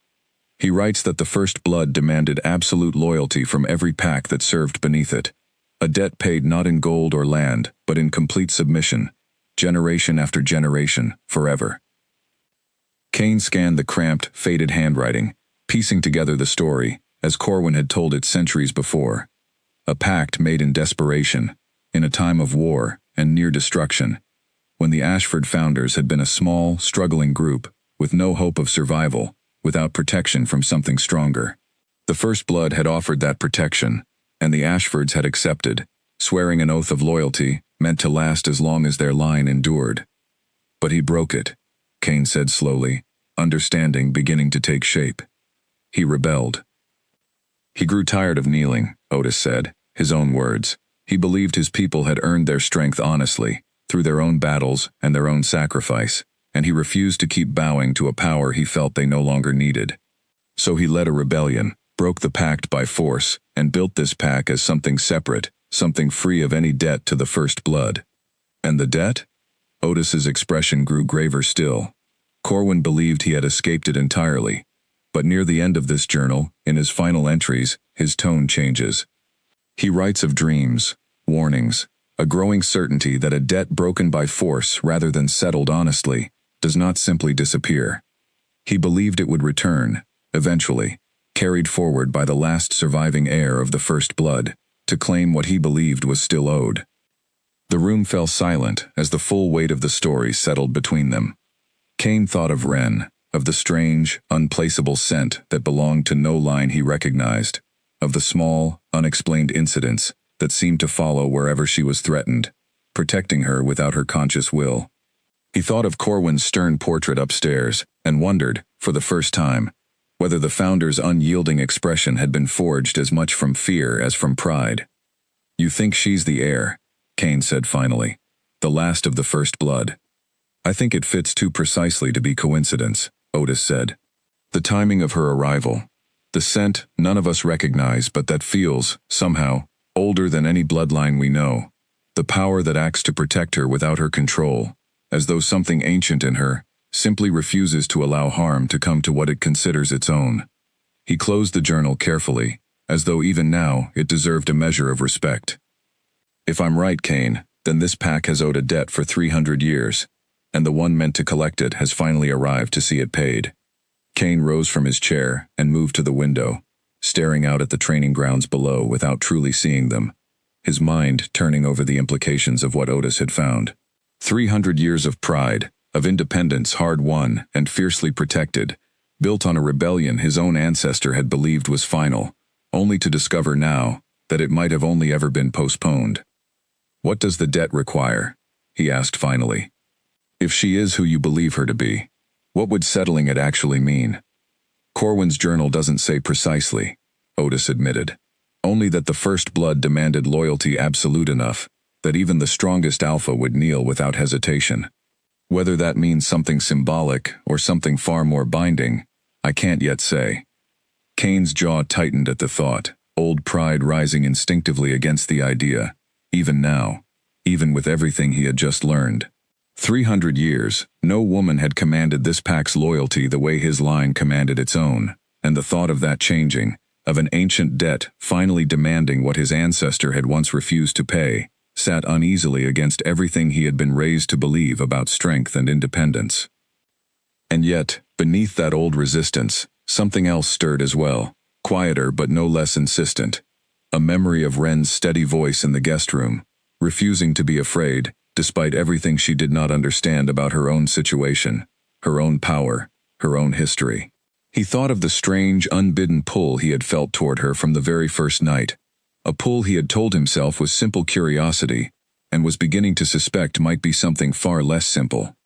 "He writes that the First Blood demanded absolute loyalty from every pack that served beneath it, a debt paid not in gold or land, but in complete submission, generation after generation, forever." Kane scanned the cramped, faded handwriting, piecing together the story, as Corwin had told it centuries before. A pact made in desperation, in a time of war and near destruction, when the Ashford founders had been a small, struggling group, with no hope of survival, without protection from something stronger. The First Blood had offered that protection, and the Ashfords had accepted, swearing an oath of loyalty meant to last as long as their line endured. But he broke it, Kane said slowly, understanding beginning to take shape. He rebelled. He grew tired of kneeling, Otis said, his own words. He believed his people had earned their strength honestly, through their own battles and their own sacrifice, and he refused to keep bowing to a power he felt they no longer needed. So he led a rebellion, broke the pact by force, and built this pack as something separate, something free of any debt to the First Blood. And the debt? Otis's expression grew graver still. Corwin believed he had escaped it entirely, but near the end of this journal, in his final entries, his tone changes. He writes of dreams, warnings, a growing certainty that a debt broken by force rather than settled honestly does not simply disappear. He believed it would return, eventually, carried forward by the last surviving heir of the First Blood, to claim what he believed was still owed. The room fell silent as the full weight of the story settled between them. Kane thought of Wren, of the strange, unplaceable scent that belonged to no line he recognized, of the small, unexplained incidents that seemed to follow wherever she was threatened, protecting her without her conscious will. He thought of Corwin's stern portrait upstairs and wondered, for the first time, whether the founder's unyielding expression had been forged as much from fear as from pride. "You think she's the heir," Kane said finally, "the last of the First Blood." "I think it fits too precisely to be coincidence," Otis said. "The timing of her arrival, the scent none of us recognize but that feels, somehow, older than any bloodline we know, the power that acts to protect her without her control, as though something ancient in her simply refuses to allow harm to come to what it considers its own." He closed the journal carefully, as though even now it deserved a measure of respect. "If I'm right, Kane, then this pack has owed a debt for 300 years, and the one meant to collect it has finally arrived to see it paid." Kane rose from his chair and moved to the window, staring out at the training grounds below without truly seeing them, his mind turning over the implications of what Otis had found. 300 years of pride, of independence hard-won and fiercely protected, built on a rebellion his own ancestor had believed was final, only to discover now that it might have only ever been postponed. "What does the debt require?" he asked finally. "If she is who you believe her to be, what would settling it actually mean?" "Corwin's journal doesn't say precisely," Otis admitted. "Only that the First Blood demanded loyalty absolute enough that even the strongest alpha would kneel without hesitation. Whether that means something symbolic or something far more binding, I can't yet say." Kane's jaw tightened at the thought, old pride rising instinctively against the idea, even now, even with everything he had just learned. 300 years, no woman had commanded this pack's loyalty the way his line commanded its own, and the thought of that changing, of an ancient debt finally demanding what his ancestor had once refused to pay, sat uneasily against everything he had been raised to believe about strength and independence. And yet, beneath that old resistance, something else stirred as well, quieter but no less insistent. A memory of Wren's steady voice in the guest room, refusing to be afraid, despite everything she did not understand about her own situation, her own power, her own history. He thought of the strange, unbidden pull he had felt toward her from the very first night, a pull he had told himself was simple curiosity, and was beginning to suspect might be something far less simple.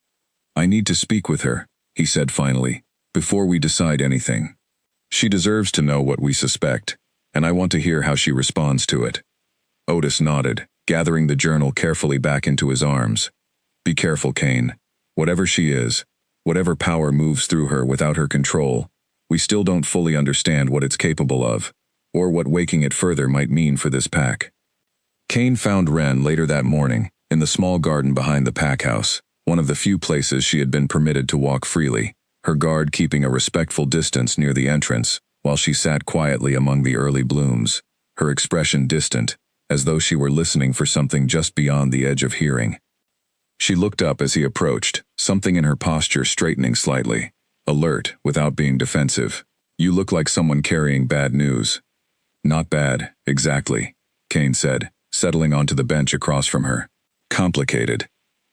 "I need to speak with her," he said finally, "before we decide anything. She deserves to know what we suspect, and I want to hear how she responds to it." Otis nodded, gathering the journal carefully back into his arms. "Be careful, Kane. Whatever she is, whatever power moves through her without her control, we still don't fully understand what it's capable of, or what waking it further might mean for this pack." Kane found Wren later that morning, in the small garden behind the pack house, one of the few places she had been permitted to walk freely, her guard keeping a respectful distance near the entrance, while she sat quietly among the early blooms, her expression distant, as though she were listening for something just beyond the edge of hearing. She looked up as he approached, something in her posture straightening slightly, alert without being defensive. You look like someone carrying bad news. Not bad, exactly, Kane said, settling onto the bench across from her. Complicated.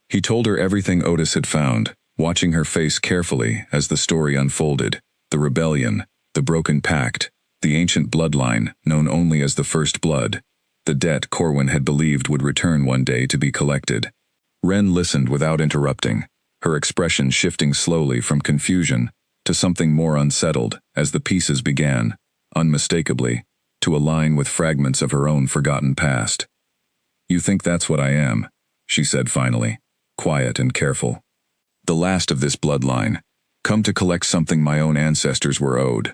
He told her everything Otis had found, watching her face carefully as the story unfolded. The rebellion, the broken pact, the ancient bloodline known only as the First Blood, the debt Corwin had believed would return one day to be collected. Wren listened without interrupting, her expression shifting slowly from confusion to something more unsettled as the pieces began, unmistakably, to align with fragments of her own forgotten past. You think that's what I am, she said finally, quiet and careful. The last of this bloodline, come to collect something my own ancestors were owed.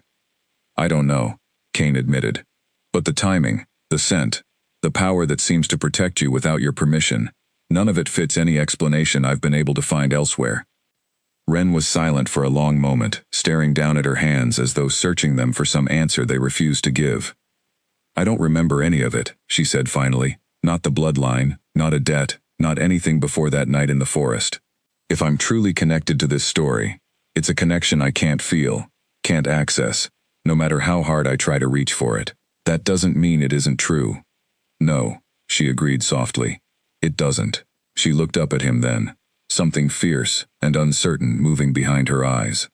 I don't know, Kane admitted. But the timing, the scent, the power that seems to protect you without your permission, none of it fits any explanation I've been able to find elsewhere. Wren was silent for a long moment, staring down at her hands as though searching them for some answer they refused to give. I don't remember any of it, she said finally. Not the bloodline, not a debt, not anything before that night in the forest. If I'm truly connected to this story, it's a connection I can't feel, can't access, no matter how hard I try to reach for it. That doesn't mean it isn't true. No, she agreed softly. It doesn't. She looked up at him then, something fierce and uncertain moving behind her eyes.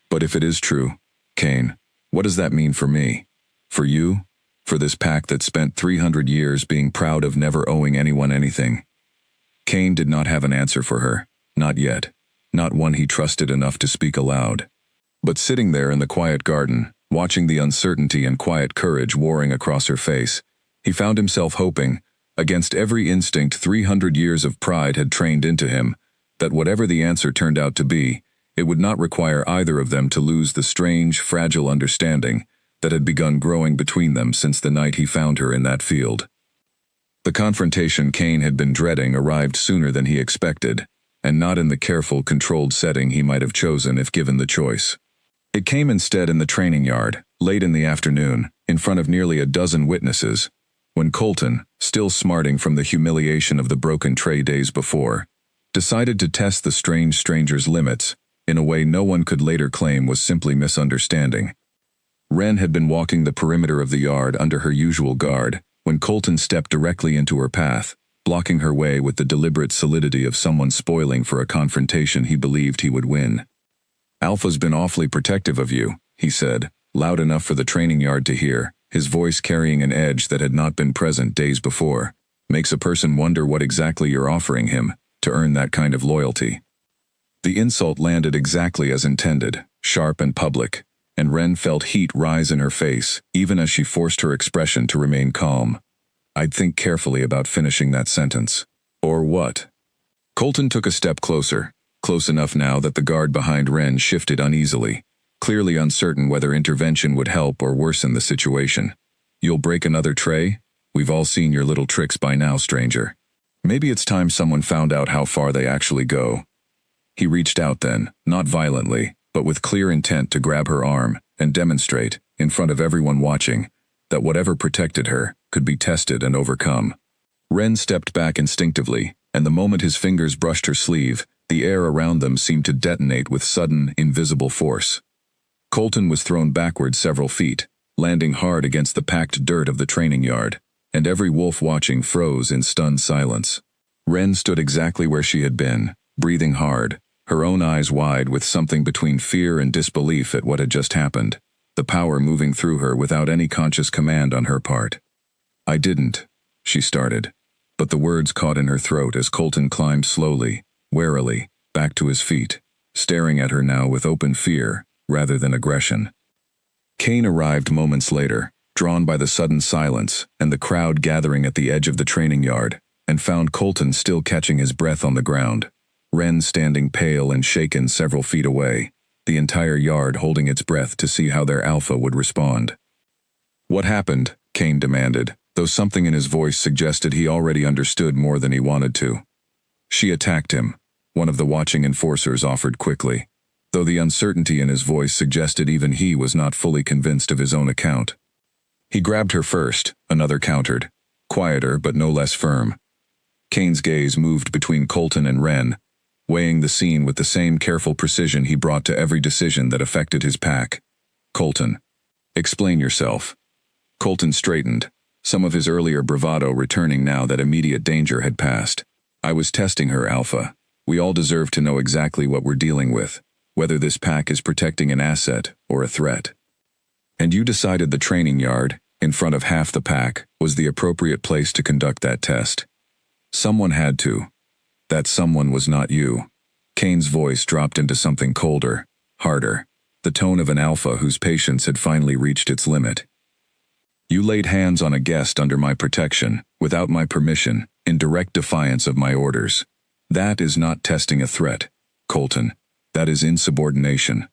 But if it is true, Kane, what does that mean for me? For you? For this pack that spent 300 years being proud of never owing anyone anything? Kane did not have an answer for her, not yet, not one he trusted enough to speak aloud. But sitting there in the quiet garden, watching the uncertainty and quiet courage warring across her face, he found himself hoping, against every instinct 300 years of pride had trained into him, that whatever the answer turned out to be, it would not require either of them to lose the strange, fragile understanding that had begun growing between them since the night he found her in that field. The confrontation Kane had been dreading arrived sooner than he expected, and not in the careful, controlled setting he might have chosen if given the choice. It came instead in the training yard, late in the afternoon, in front of nearly a dozen witnesses, when Colton, still smarting from the humiliation of the broken tray days before, decided to test the strange stranger's limits in a way no one could later claim was simply misunderstanding. Wren had been walking the perimeter of the yard under her usual guard when Colton stepped directly into her path, blocking her way with the deliberate solidity of someone spoiling for a confrontation he believed he would win. Alpha's been awfully protective of you, he said, loud enough for the training yard to hear, his voice carrying an edge that had not been present days before. Makes a person wonder what exactly you're offering him to earn that kind of loyalty. The insult landed exactly as intended, sharp and public, and Wren felt heat rise in her face, even as she forced her expression to remain calm. I'd think carefully about finishing that sentence. Or what? Colton took a step closer, close enough now that the guard behind Wren shifted uneasily, clearly uncertain whether intervention would help or worsen the situation. You'll break another tray? We've all seen your little tricks by now, stranger. Maybe it's time someone found out how far they actually go. He reached out then, not violently, but with clear intent to grab her arm and demonstrate, in front of everyone watching, that whatever protected her could be tested and overcome. Wren stepped back instinctively, and the moment his fingers brushed her sleeve, the air around them seemed to detonate with sudden, invisible force. Colton was thrown backward several feet, landing hard against the packed dirt of the training yard, and every wolf watching froze in stunned silence. Wren stood exactly where she had been, breathing hard, her own eyes wide with something between fear and disbelief at what had just happened, the power moving through her without any conscious command on her part. I didn't, she started, but the words caught in her throat as Colton climbed slowly, warily, back to his feet, staring at her now with open fear rather than aggression. Kane arrived moments later, drawn by the sudden silence and the crowd gathering at the edge of the training yard, and found Colton still catching his breath on the ground, Wren standing pale and shaken several feet away, the entire yard holding its breath to see how their alpha would respond. What happened? Kane demanded, though something in his voice suggested he already understood more than he wanted to. She attacked him, one of the watching enforcers offered quickly, though the uncertainty in his voice suggested even he was not fully convinced of his own account. He grabbed her first, another countered, quieter but no less firm. Kane's gaze moved between Colton and Wren, weighing the scene with the same careful precision he brought to every decision that affected his pack. Colton. Explain yourself. Colton straightened, some of his earlier bravado returning now that immediate danger had passed. I was testing her, Alpha. We all deserve to know exactly what we're dealing with, whether this pack is protecting an asset or a threat. And you decided the training yard, in front of half the pack, was the appropriate place to conduct that test. Someone had to. That someone was not you. Kane's voice dropped into something colder, harder, the tone of an alpha whose patience had finally reached its limit. You laid hands on a guest under my protection, without my permission, in direct defiance of my orders. That is not testing a threat, Colton. That is insubordination.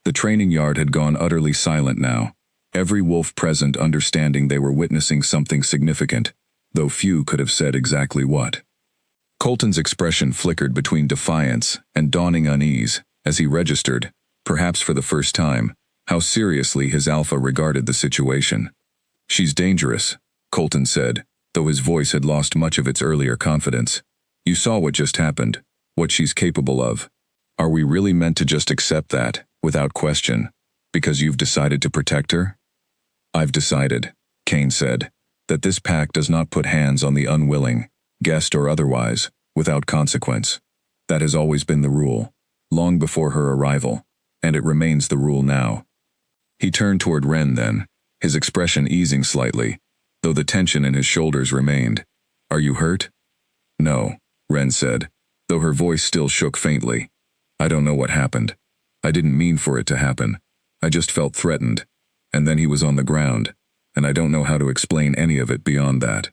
The training yard had gone utterly silent now, every wolf present understanding they were witnessing something significant, though few could have said exactly what. Colton's expression flickered between defiance and dawning unease as he registered, perhaps for the first time, how seriously his alpha regarded the situation. She's dangerous, Colton said, though his voice had lost much of its earlier confidence. You saw what just happened, what she's capable of. Are we really meant to just accept that, without question, because you've decided to protect her? I've decided, Kane said, that this pack does not put hands on the unwilling, guest or otherwise, without consequence. That has always been the rule, long before her arrival, and it remains the rule now. He turned toward Ren then, his expression easing slightly, though the tension in his shoulders remained. Are you hurt? No, Ren said, though her voice still shook faintly. I don't know what happened. I didn't mean for it to happen. I just felt threatened, and then he was on the ground, and I don't know how to explain any of it beyond that.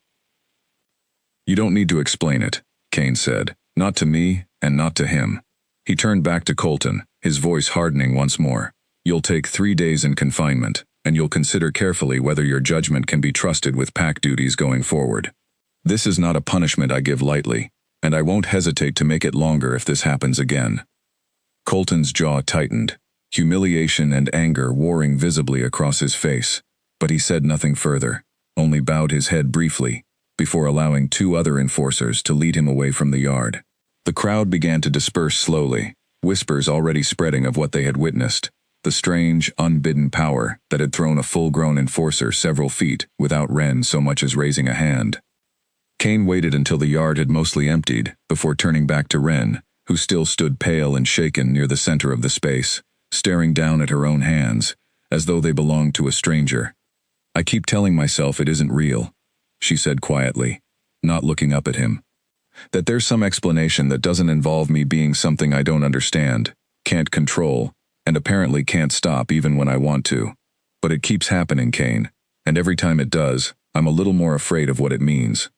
You don't need to explain it, Kane said, not to me and not to him. He turned back to Colton, his voice hardening once more. You'll take 3 days in confinement, and you'll consider carefully whether your judgment can be trusted with pack duties going forward. This is not a punishment I give lightly, and I won't hesitate to make it longer if this happens again. Colton's jaw tightened, humiliation and anger warring visibly across his face, but he said nothing further, only bowed his head briefly, before allowing 2 other enforcers to lead him away from the yard. The crowd began to disperse slowly, whispers already spreading of what they had witnessed, the strange, unbidden power that had thrown a full-grown enforcer several feet without Ren so much as raising a hand. Kane waited until the yard had mostly emptied before turning back to Ren, who still stood pale and shaken near the center of the space, staring down at her own hands, as though they belonged to a stranger. I keep telling myself it isn't real, she said quietly, not looking up at him. That there's some explanation that doesn't involve me being something I don't understand, can't control, and apparently can't stop even when I want to. But it keeps happening, Kane, and every time it does, I'm a little more afraid of what it means.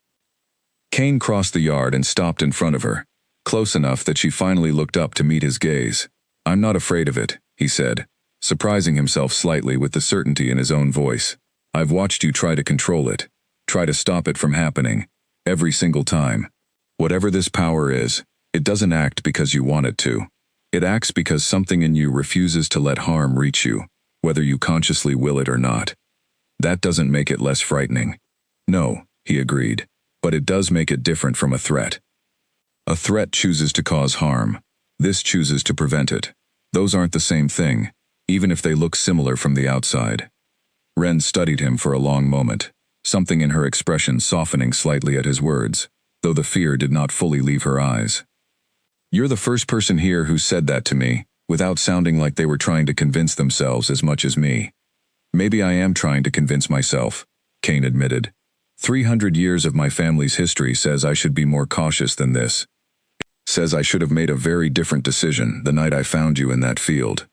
Kane crossed the yard and stopped in front of her, close enough that she finally looked up to meet his gaze. I'm not afraid of it, he said, surprising himself slightly with the certainty in his own voice. I've watched you try to control it, try to stop it from happening, every single time. Whatever this power is, it doesn't act because you want it to. It acts because something in you refuses to let harm reach you, whether you consciously will it or not. That doesn't make it less frightening. No, he agreed, but it does make it different from a threat. A threat chooses to cause harm. This chooses to prevent it. Those aren't the same thing, even if they look similar from the outside. Ren studied him for a long moment, something in her expression softening slightly at his words, though the fear did not fully leave her eyes. You're the first person here who said that to me, without sounding like they were trying to convince themselves as much as me. Maybe I am trying to convince myself, Kane admitted. 300 years of my family's history says I should be more cautious than this. Says I should have made a very different decision the night I found you in that field.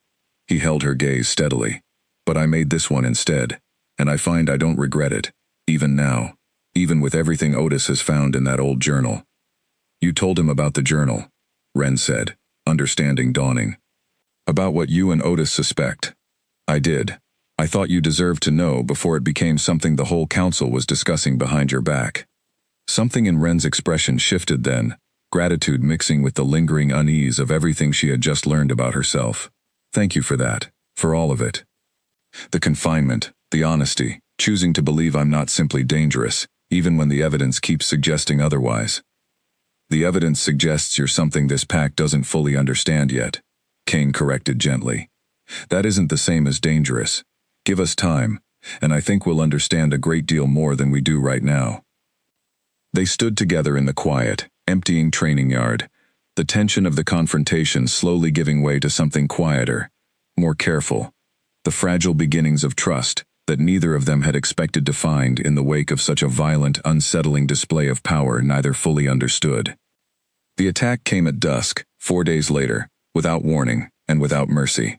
He held her gaze steadily. But I made this one instead, and I find I don't regret it, even now, even with everything Otis has found in that old journal. You told him about the journal, Ren said, understanding dawning. About what you and Otis suspect. I did. I thought you deserved to know before it became something the whole council was discussing behind your back. Something in Ren's expression shifted then, gratitude mixing with the lingering unease of everything she had just learned about herself. Thank you for that, for all of it. The confinement, the honesty, choosing to believe I'm not simply dangerous, even when the evidence keeps suggesting otherwise. The evidence suggests you're something this pack doesn't fully understand yet, Kane corrected gently, That isn't the same as dangerous. Give us time, and I think we'll understand a great deal more than we do right now." They stood together in the quiet, emptying training yard, the tension of the confrontation slowly giving way to something quieter, more careful, the fragile beginnings of trust that neither of them had expected to find in the wake of such a violent, unsettling display of power neither fully understood. The attack came at dusk, 4 days later, without warning and without mercy.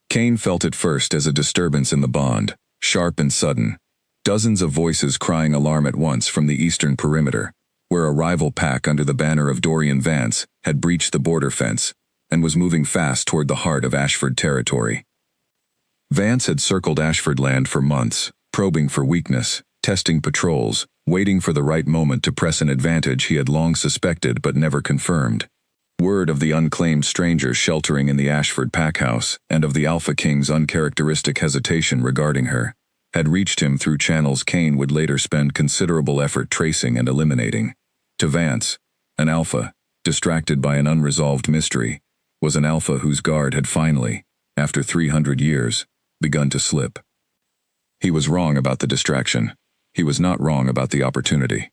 Kane felt it first as a disturbance in the bond, sharp and sudden. Dozens of voices crying alarm at once from the eastern perimeter, where a rival pack under the banner of Dorian Vance had breached the border fence and was moving fast toward the heart of Ashford territory. Vance had circled Ashford land for months, probing for weakness, testing patrols, waiting for the right moment to press an advantage he had long suspected but never confirmed. Word of the unclaimed strangers sheltering in the Ashford packhouse and of the Alpha King's uncharacteristic hesitation regarding her had reached him through channels Kane would later spend considerable effort tracing and eliminating. To Vance, an Alpha, distracted by an unresolved mystery, was an Alpha whose guard had finally, after 300 years, begun to slip. He was wrong about the distraction. He was not wrong about the opportunity.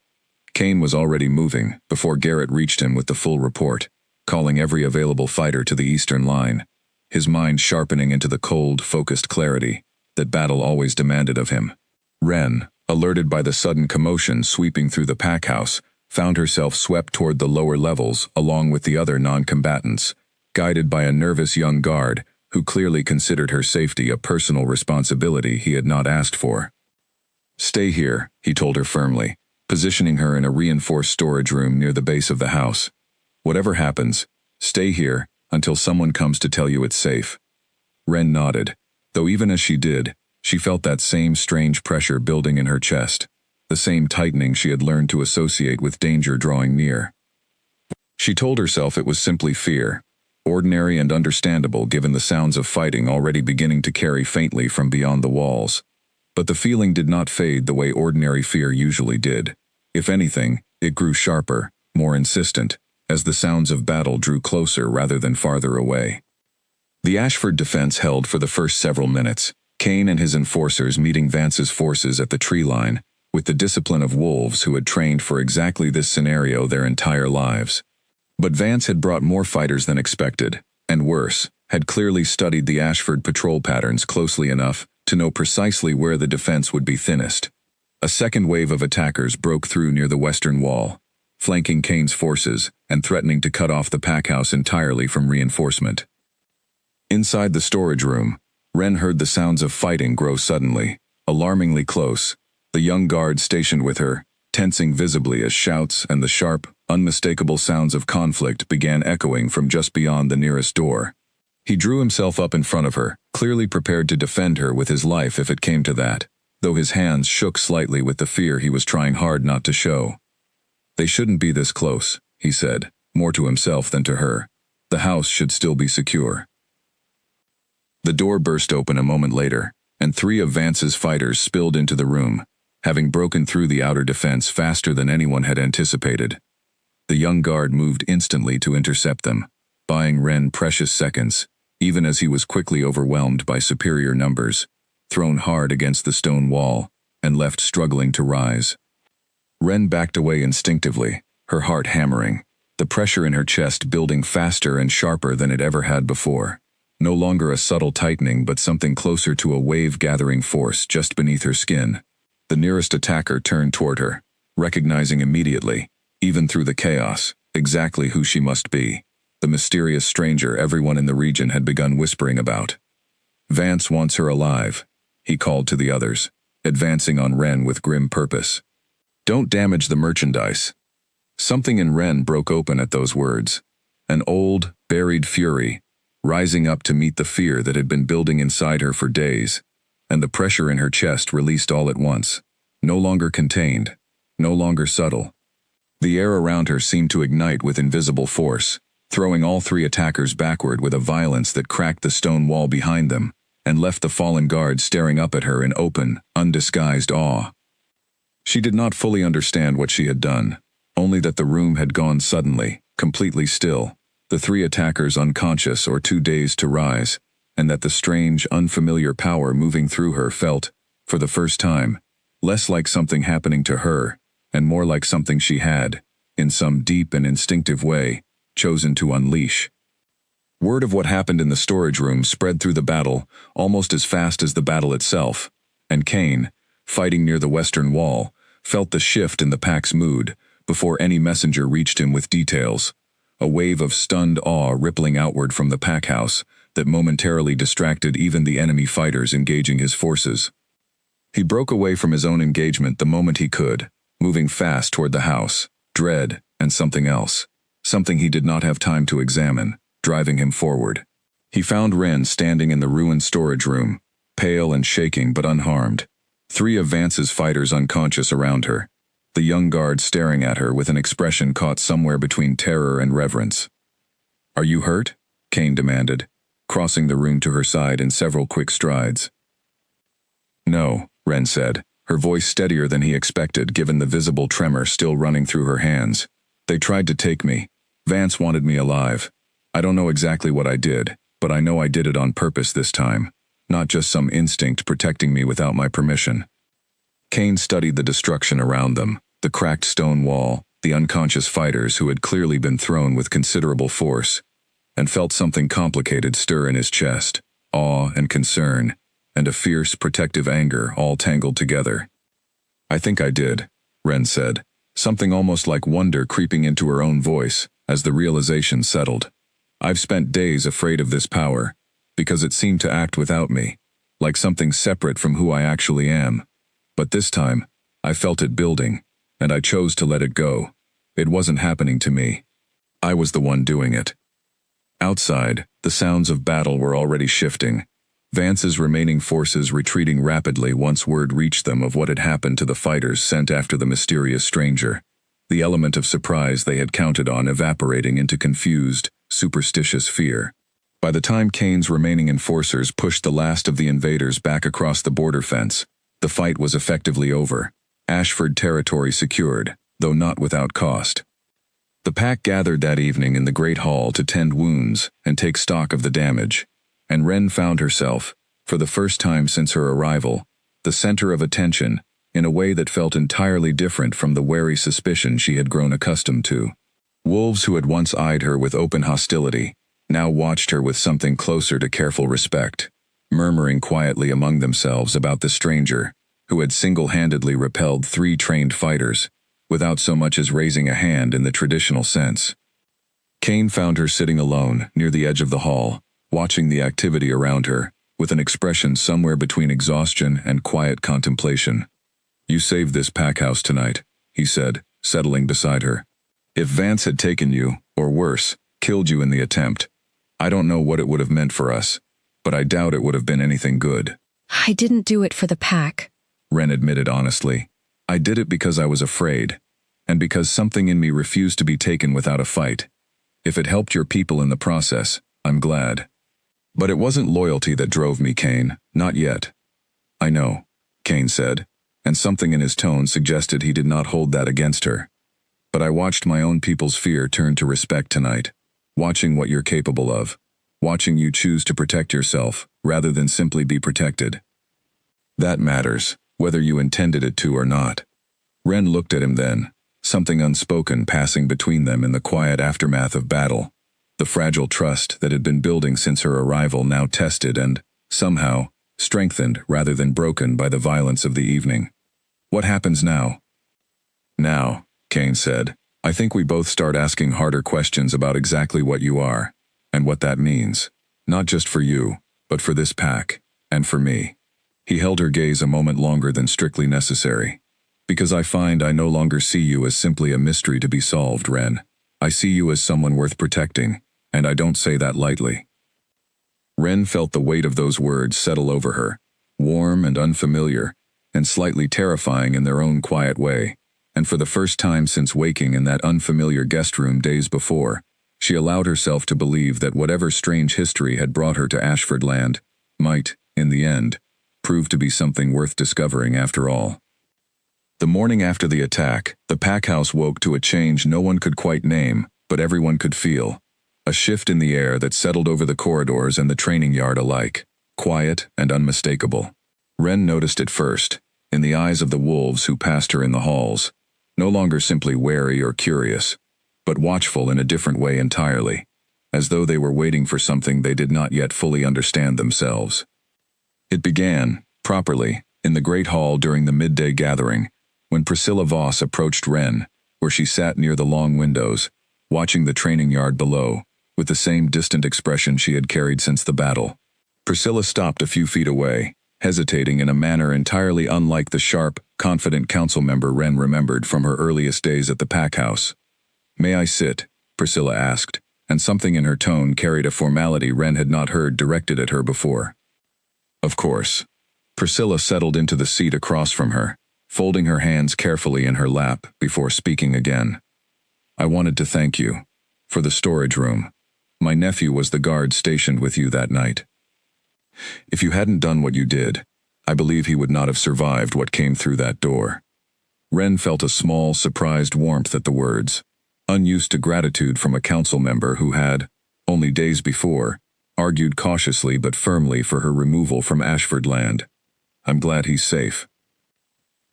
Kane was already moving before Garrett reached him with the full report, calling every available fighter to the eastern line, his mind sharpening into the cold, focused clarity that battle always demanded of him. Wren, alerted by the sudden commotion sweeping through the packhouse, found herself swept toward the lower levels along with the other non-combatants, guided by a nervous young guard who clearly considered her safety a personal responsibility he had not asked for. "Stay here," he told her firmly, positioning her in a reinforced storage room near the base of the house. "Whatever happens, stay here until someone comes to tell you it's safe." Wren nodded, though even as she did, she felt that same strange pressure building in her chest, the same tightening she had learned to associate with danger drawing near. She told herself it was simply fear, ordinary and understandable given the sounds of fighting already beginning to carry faintly from beyond the walls. But the feeling did not fade the way ordinary fear usually did. If anything, it grew sharper, more insistent, as the sounds of battle drew closer rather than farther away. The Ashford defense held for the first several minutes, Kane and his enforcers meeting Vance's forces at the tree line, with the discipline of wolves who had trained for exactly this scenario their entire lives. But Vance had brought more fighters than expected, and worse, had clearly studied the Ashford patrol patterns closely enough to know precisely where the defense would be thinnest. A second wave of attackers broke through near the western wall, flanking Kane's forces and threatening to cut off the packhouse entirely from reinforcement. Inside the storage room, Wren heard the sounds of fighting grow suddenly, alarmingly close, the young guard stationed with her, tensing visibly as shouts and the sharp, unmistakable sounds of conflict began echoing from just beyond the nearest door. He drew himself up in front of her, clearly prepared to defend her with his life if it came to that, though his hands shook slightly with the fear he was trying hard not to show. "They shouldn't be this close," he said, more to himself than to her. "The house should still be secure." The door burst open a moment later, and 3 of Vance's fighters spilled into the room, having broken through the outer defense faster than anyone had anticipated. The young guard moved instantly to intercept them, buying Wren precious seconds, even as he was quickly overwhelmed by superior numbers, thrown hard against the stone wall, and left struggling to rise. Wren backed away instinctively, her heart hammering, the pressure in her chest building faster and sharper than it ever had before. No longer a subtle tightening but something closer to a wave-gathering force just beneath her skin. The nearest attacker turned toward her, recognizing immediately, even through the chaos, exactly who she must be, the mysterious stranger everyone in the region had begun whispering about. "Vance wants her alive," he called to the others, advancing on Wren with grim purpose. "Don't damage the merchandise." Something in Wren broke open at those words, an old, buried fury, rising up to meet the fear that had been building inside her for days, and the pressure in her chest released all at once, no longer contained, no longer subtle. The air around her seemed to ignite with invisible force, throwing all 3 attackers backward with a violence that cracked the stone wall behind them, and left the fallen guard staring up at her in open, undisguised awe. She did not fully understand what she had done, only that the room had gone suddenly, completely still, the 3 attackers unconscious or too dazed to rise, and that the strange, unfamiliar power moving through her felt, for the first time, less like something happening to her, and more like something she had, in some deep and instinctive way, chosen to unleash. Word of what happened in the storage room spread through the battle almost as fast as the battle itself, and Kane, fighting near the western wall, felt the shift in the pack's mood before any messenger reached him with details, a wave of stunned awe rippling outward from the pack house that momentarily distracted even the enemy fighters engaging his forces. He broke away from his own engagement the moment he could, moving fast toward the house, dread and something else, something he did not have time to examine, driving him forward. He found Ren standing in the ruined storage room, pale and shaking but unharmed. 3 of Vance's fighters unconscious around her, the young guard staring at her with an expression caught somewhere between terror and reverence. "Are you hurt?" Kane demanded, crossing the room to her side in several quick strides. "No," Ren said, her voice steadier than he expected given the visible tremor still running through her hands. "They tried to take me. Vance wanted me alive. I don't know exactly what I did, but I know I did it on purpose this time, not just some instinct protecting me without my permission." Kane studied the destruction around them, the cracked stone wall, the unconscious fighters who had clearly been thrown with considerable force, and felt something complicated stir in his chest, awe and concern, and a fierce, protective anger all tangled together. "I think I did," Ren said, something almost like wonder creeping into her own voice as the realization settled. "I've spent days afraid of this power, because it seemed to act without me, like something separate from who I actually am. But this time, I felt it building, and I chose to let it go. It wasn't happening to me. I was the one doing it." Outside, the sounds of battle were already shifting, Vance's remaining forces retreating rapidly once word reached them of what had happened to the fighters sent after the mysterious stranger, the element of surprise they had counted on evaporating into confused, superstitious fear. By the time Kane's remaining enforcers pushed the last of the invaders back across the border fence, the fight was effectively over, Ashford territory secured, though not without cost. The pack gathered that evening in the Great Hall to tend wounds and take stock of the damage, and Ren found herself, for the first time since her arrival, the center of attention in a way that felt entirely different from the wary suspicion she had grown accustomed to. Wolves who had once eyed her with open hostility now watched her with something closer to careful respect, murmuring quietly among themselves about the stranger who had single-handedly repelled 3 trained fighters, without so much as raising a hand in the traditional sense. Kane found her sitting alone near the edge of the hall, watching the activity around her, with an expression somewhere between exhaustion and quiet contemplation. "You saved this pack house tonight," he said, settling beside her. "If Vance had taken you, or worse, killed you in the attempt, I don't know what it would have meant for us, but I doubt it would have been anything good." "I didn't do it for the pack," Ren admitted honestly. "I did it because I was afraid, and because something in me refused to be taken without a fight. If it helped your people in the process, I'm glad. But it wasn't loyalty that drove me, Kane, not yet." "I know," Kane said, and something in his tone suggested he did not hold that against her. "But I watched my own people's fear turn to respect tonight, watching what you're capable of, watching you choose to protect yourself rather than simply be protected. That matters, whether you intended it to or not." Ren looked at him then, something unspoken passing between them in the quiet aftermath of battle, the fragile trust that had been building since her arrival now tested and, somehow, strengthened rather than broken by the violence of the evening. "What happens now?" "Now," Kane said, "I think we both start asking harder questions about exactly what you are, and what that means, not just for you, but for this pack, and for me." He held her gaze a moment longer than strictly necessary. "Because I find I no longer see you as simply a mystery to be solved, Ren. I see you as someone worth protecting, and I don't say that lightly." Ren felt the weight of those words settle over her, warm and unfamiliar, and slightly terrifying in their own quiet way, and for the first time since waking in that unfamiliar guest room days before, she allowed herself to believe that whatever strange history had brought her to Ashford Land might, in the end, prove to be something worth discovering after all. The morning after the attack, the pack house woke to a change no one could quite name, but everyone could feel. A shift in the air that settled over the corridors and the training yard alike, quiet and unmistakable. Ren noticed it first, in the eyes of the wolves who passed her in the halls, no longer simply wary or curious, but watchful in a different way entirely, as though they were waiting for something they did not yet fully understand themselves. It began, properly, in the great hall during the midday gathering, when Priscilla Voss approached Ren, where she sat near the long windows, watching the training yard below, with the same distant expression she had carried since the battle. Priscilla stopped a few feet away, hesitating in a manner entirely unlike the sharp, confident council member Ren remembered from her earliest days at the pack house. "May I sit?" Priscilla asked, and something in her tone carried a formality Ren had not heard directed at her before. "Of course." Priscilla settled into the seat across from her, folding her hands carefully in her lap before speaking again. "I wanted to thank you. For the storage room. My nephew was the guard stationed with you that night. If you hadn't done what you did, I believe he would not have survived what came through that door." Ren felt a small, surprised warmth at the words, unused to gratitude from a council member who had, only days before, argued cautiously but firmly for her removal from Ashford Land. "I'm glad he's safe."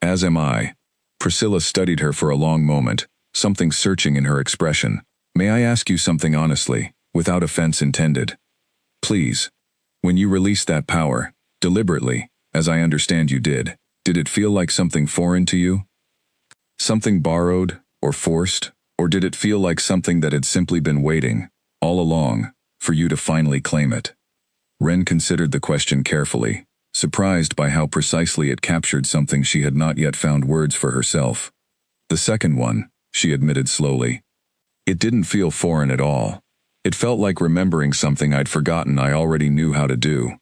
"As am I." Priscilla studied her for a long moment, something searching in her expression. "May I ask you something honestly, without offense intended? Please. When you released that power, deliberately, as I understand you did it feel like something foreign to you? Something borrowed, or forced, or did it feel like something that had simply been waiting, all along, for you to finally claim it?" Ren considered the question carefully, surprised by how precisely it captured something she had not yet found words for herself. "The second one," she admitted slowly. "It didn't feel foreign at all. It felt like remembering something I'd forgotten I already knew how to do."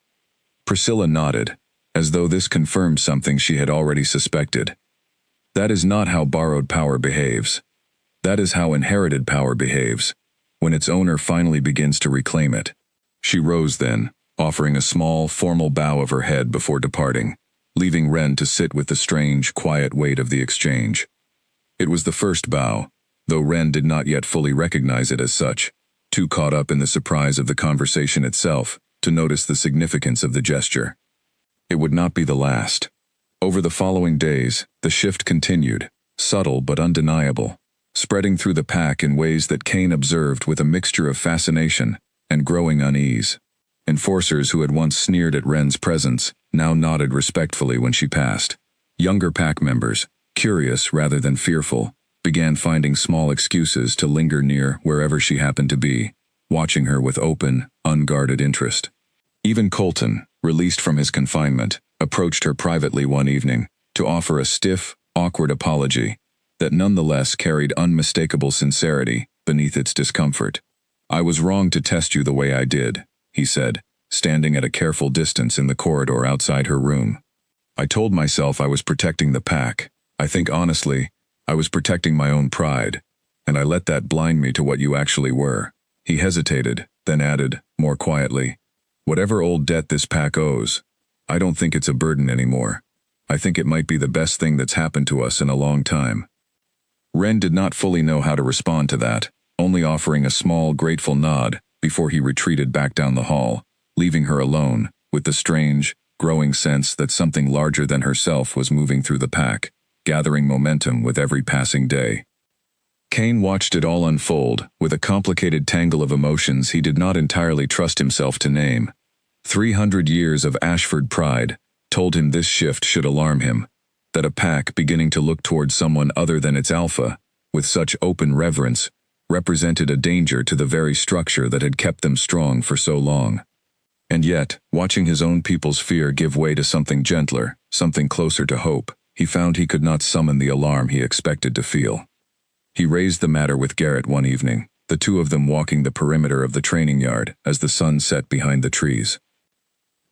Priscilla nodded, as though this confirmed something she had already suspected. "That is not how borrowed power behaves. That is how inherited power behaves, when its owner finally begins to reclaim it." She rose then, offering a small, formal bow of her head before departing, leaving Ren to sit with the strange, quiet weight of the exchange. It was the first bow, though Ren did not yet fully recognize it as such, too caught up in the surprise of the conversation itself to notice the significance of the gesture. It would not be the last. Over the following days, the shift continued, subtle but undeniable, spreading through the pack in ways that Kane observed with a mixture of fascination and growing unease. Enforcers who had once sneered at Ren's presence now nodded respectfully when she passed. Younger pack members, curious rather than fearful, began finding small excuses to linger near wherever she happened to be, watching her with open, unguarded interest. Even Colton, released from his confinement, approached her privately one evening to offer a stiff, awkward apology that nonetheless carried unmistakable sincerity beneath its discomfort. "I was wrong to test you the way I did," he said, standing at a careful distance in the corridor outside her room. "I told myself I was protecting the pack. I think honestly, I was protecting my own pride, and I let that blind me to what you actually were." He hesitated, then added, more quietly, "Whatever old debt this pack owes, I don't think it's a burden anymore. I think it might be the best thing that's happened to us in a long time." Ren did not fully know how to respond to that, only offering a small, grateful nod before he retreated back down the hall, leaving her alone, with the strange, growing sense that something larger than herself was moving through the pack, gathering momentum with every passing day. Kane watched it all unfold, with a complicated tangle of emotions he did not entirely trust himself to name. 300 years of Ashford pride told him this shift should alarm him, that a pack beginning to look toward someone other than its alpha, with such open reverence, represented a danger to the very structure that had kept them strong for so long. And yet, watching his own people's fear give way to something gentler, something closer to hope, he found he could not summon the alarm he expected to feel. He raised the matter with Garrett one evening, the two of them walking the perimeter of the training yard as the sun set behind the trees.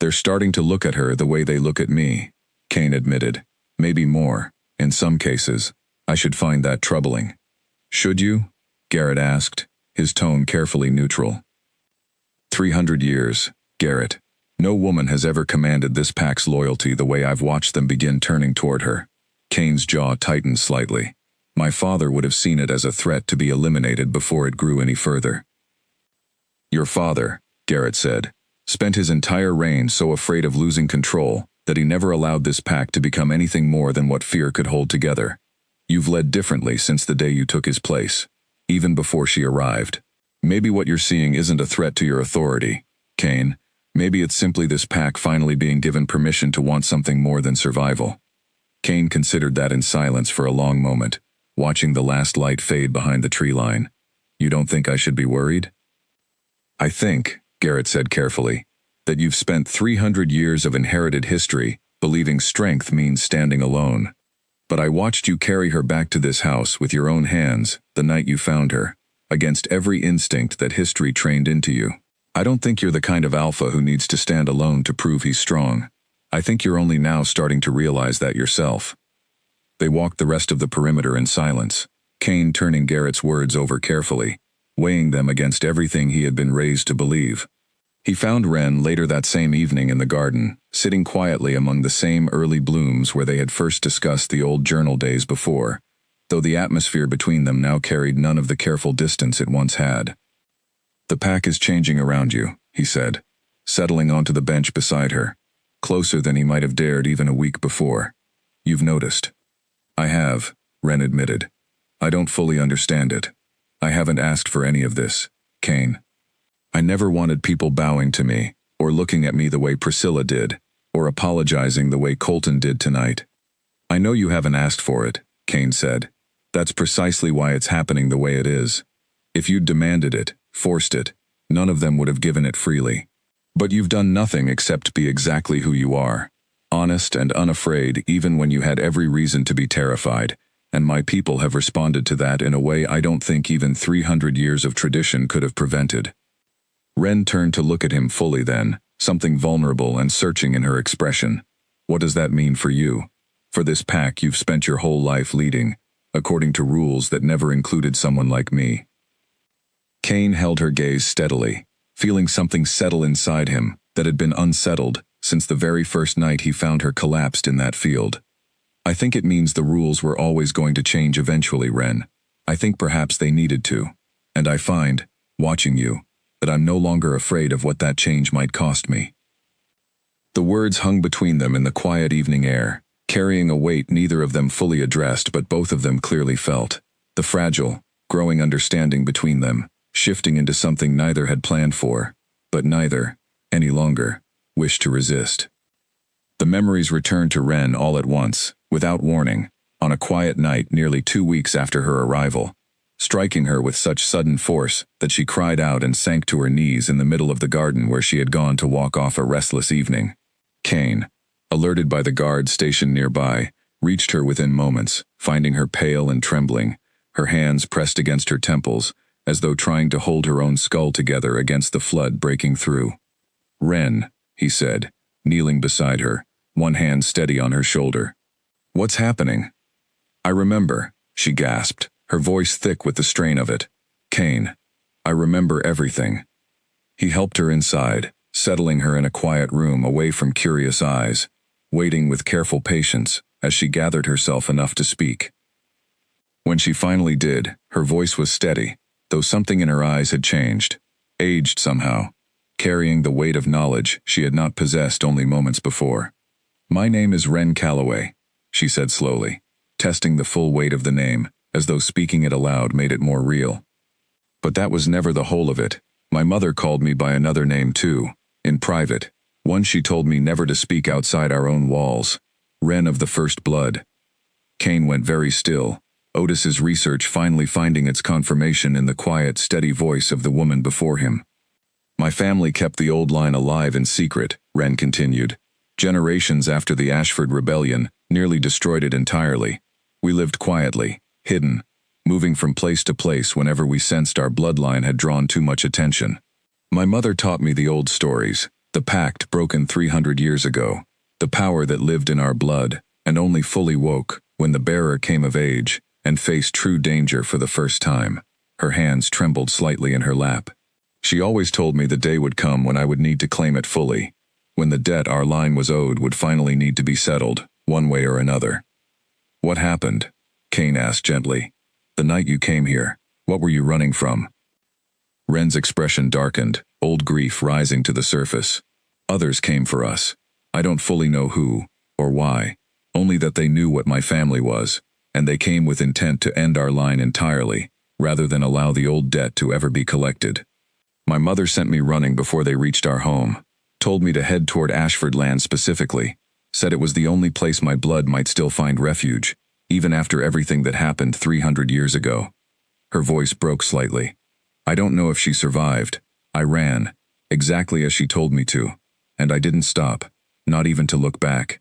"They're starting to look at her the way they look at me," Kane admitted. "Maybe more, in some cases. I should find that troubling." "Should you?" Garrett asked, his tone carefully neutral. 300 years, Garrett. No woman has ever commanded this pack's loyalty the way I've watched them begin turning toward her. Kane's jaw tightened slightly. My father would have seen it as a threat to be eliminated before it grew any further. Your father, Garrett said, spent his entire reign so afraid of losing control that he never allowed this pack to become anything more than what fear could hold together. You've led differently since the day you took his place, even before she arrived. Maybe what you're seeing isn't a threat to your authority, Kane. Maybe it's simply this pack finally being given permission to want something more than survival. Kane considered that in silence for a long moment, watching the last light fade behind the tree line. You don't think I should be worried? I think, Garrett said carefully, that you've spent 300 years of inherited history believing strength means standing alone. But I watched you carry her back to this house with your own hands the night you found her, against every instinct that history trained into you. I don't think you're the kind of alpha who needs to stand alone to prove he's strong. I think you're only now starting to realize that yourself. They walked the rest of the perimeter in silence, Kane turning Garrett's words over carefully, weighing them against everything he had been raised to believe. He found Ren later that same evening in the garden, sitting quietly among the same early blooms where they had first discussed the old journal days before, though the atmosphere between them now carried none of the careful distance it once had. The pack is changing around you, he said, settling onto the bench beside her, closer than he might have dared even a week before. You've noticed. I have, Ren admitted. I don't fully understand it. I haven't asked for any of this, Kane. I never wanted people bowing to me, or looking at me the way Priscilla did, or apologizing the way Colton did tonight. I know you haven't asked for it, Kane said. That's precisely why it's happening the way it is. If you'd demanded it, forced it, none of them would have given it freely. But you've done nothing except be exactly who you are, honest and unafraid even when you had every reason to be terrified, and my people have responded to that in a way I don't think even 300 years of tradition could have prevented. Ren turned to look at him fully then, something vulnerable and searching in her expression. What does that mean for you? For this pack you've spent your whole life leading, according to rules that never included someone like me. Kane held her gaze steadily, feeling something settle inside him that had been unsettled since the very first night he found her collapsed in that field. I think it means the rules were always going to change eventually, Ren. I think perhaps they needed to. And I find, watching you, that I'm no longer afraid of what that change might cost me. The words hung between them in the quiet evening air, carrying a weight neither of them fully addressed but both of them clearly felt. The fragile, growing understanding between them, shifting into something neither had planned for, but neither, any longer, wished to resist. The memories returned to Ren all at once, without warning, on a quiet night nearly 2 weeks after her arrival, striking her with such sudden force that she cried out and sank to her knees in the middle of the garden where she had gone to walk off a restless evening. Kane, alerted by the guard stationed nearby, reached her within moments, finding her pale and trembling, her hands pressed against her temples, as though trying to hold her own skull together against the flood breaking through. Ren, he said, kneeling beside her, one hand steady on her shoulder. What's happening? I remember, she gasped, her voice thick with the strain of it. Kane, I remember everything. He helped her inside, settling her in a quiet room away from curious eyes, waiting with careful patience as she gathered herself enough to speak. When she finally did, her voice was steady, though something in her eyes had changed, aged somehow, carrying the weight of knowledge she had not possessed only moments before. My name is Ren Calloway, she said slowly, testing the full weight of the name, as though speaking it aloud made it more real. But that was never the whole of it. My mother called me by another name too, in private, one she told me never to speak outside our own walls, Ren of the First Blood. Kane went very still, Otis's research finally finding its confirmation in the quiet, steady voice of the woman before him. My family kept the old line alive in secret, Ren continued. Generations after the Ashford Rebellion nearly destroyed it entirely. We lived quietly, hidden, moving from place to place whenever we sensed our bloodline had drawn too much attention. My mother taught me the old stories, the pact broken 300 years ago, the power that lived in our blood, and only fully woke when the bearer came of age and faced true danger for the first time. Her hands trembled slightly in her lap. She always told me the day would come when I would need to claim it fully, when the debt our line was owed would finally need to be settled, one way or another. What happened? Kane asked gently. The night you came here, what were you running from? Ren's expression darkened, old grief rising to the surface. Others came for us. I don't fully know who, or why, only that they knew what my family was, and they came with intent to end our line entirely, rather than allow the old debt to ever be collected. My mother sent me running before they reached our home, told me to head toward Ashford Land specifically, said it was the only place my blood might still find refuge, even after everything that happened 300 years ago. Her voice broke slightly. I don't know if she survived. I ran, exactly as she told me to, and I didn't stop, not even to look back.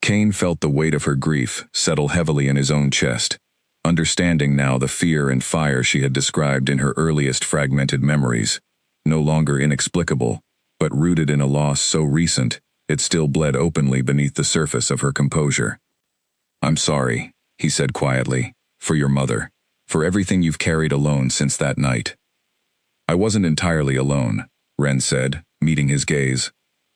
Kane felt the weight of her grief settle heavily in his own chest, understanding now the fear and fire she had described in her earliest fragmented memories, no longer inexplicable, but rooted in a loss so recent it still bled openly beneath the surface of her composure. I'm sorry, he said quietly, for your mother, for everything you've carried alone since that night. I wasn't entirely alone, Ren said, meeting his gaze.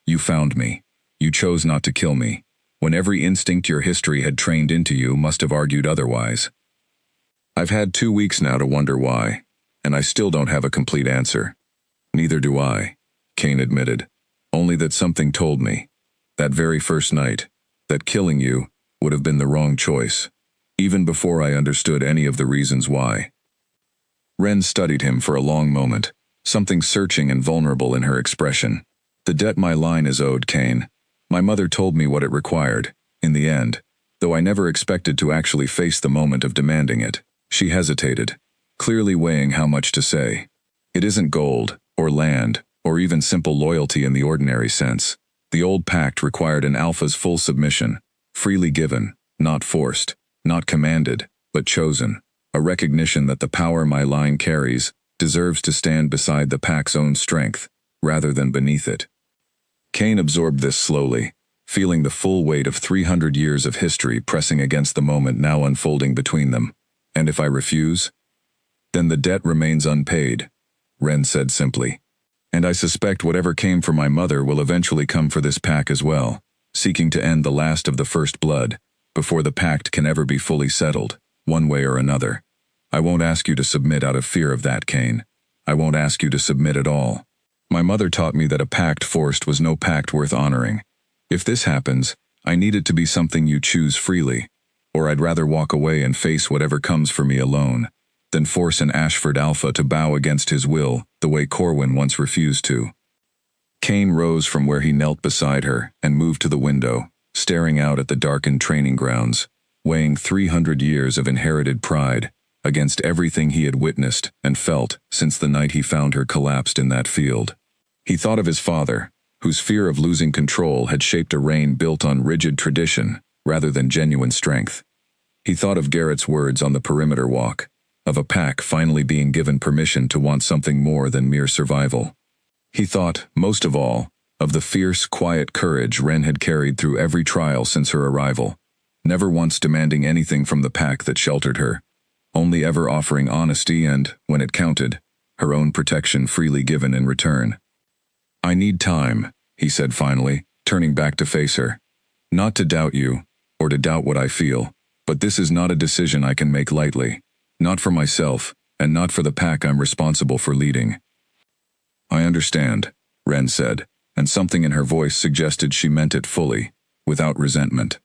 You found me. You chose not to kill me, when every instinct your history had trained into you must have argued otherwise. I've had 2 weeks now to wonder why, and I still don't have a complete answer. Neither do I, Kane admitted, only that something told me, that very first night, that killing you would have been the wrong choice, even before I understood any of the reasons why. Ren studied him for a long moment, something searching and vulnerable in her expression. The debt my line is owed, Kane. My mother told me what it required, in the end, though I never expected to actually face the moment of demanding it. She hesitated, clearly weighing how much to say. It isn't gold, or land, or even simple loyalty in the ordinary sense. The old pact required an alpha's full submission, freely given, not forced, not commanded, but chosen, a recognition that the power my line carries deserves to stand beside the pack's own strength, rather than beneath it. Kane absorbed this slowly, feeling the full weight of 300 years of history pressing against the moment now unfolding between them. And if I refuse? Then the debt remains unpaid, Ren said simply. And I suspect whatever came for my mother will eventually come for this pack as well, seeking to end the last of the first blood, before the pact can ever be fully settled, one way or another. I won't ask you to submit out of fear of that, Kane. I won't ask you to submit at all. My mother taught me that a pact forced was no pact worth honoring. If this happens, I need it to be something you choose freely, or I'd rather walk away and face whatever comes for me alone, than force an Ashford Alpha to bow against his will the way Corwin once refused to. Kane rose from where he knelt beside her and moved to the window, staring out at the darkened training grounds, weighing 300 years of inherited pride against everything he had witnessed and felt since the night he found her collapsed in that field. He thought of his father, whose fear of losing control had shaped a reign built on rigid tradition rather than genuine strength. He thought of Garrett's words on the perimeter walk, of a pack finally being given permission to want something more than mere survival. He thought, most of all, of the fierce, quiet courage Ren had carried through every trial since her arrival, never once demanding anything from the pack that sheltered her, only ever offering honesty and, when it counted, her own protection freely given in return. I need time, he said finally, turning back to face her. Not to doubt you, or to doubt what I feel, but this is not a decision I can make lightly. Not for myself, and not for the pack I'm responsible for leading. I understand, Ren said, and something in her voice suggested she meant it fully, without resentment.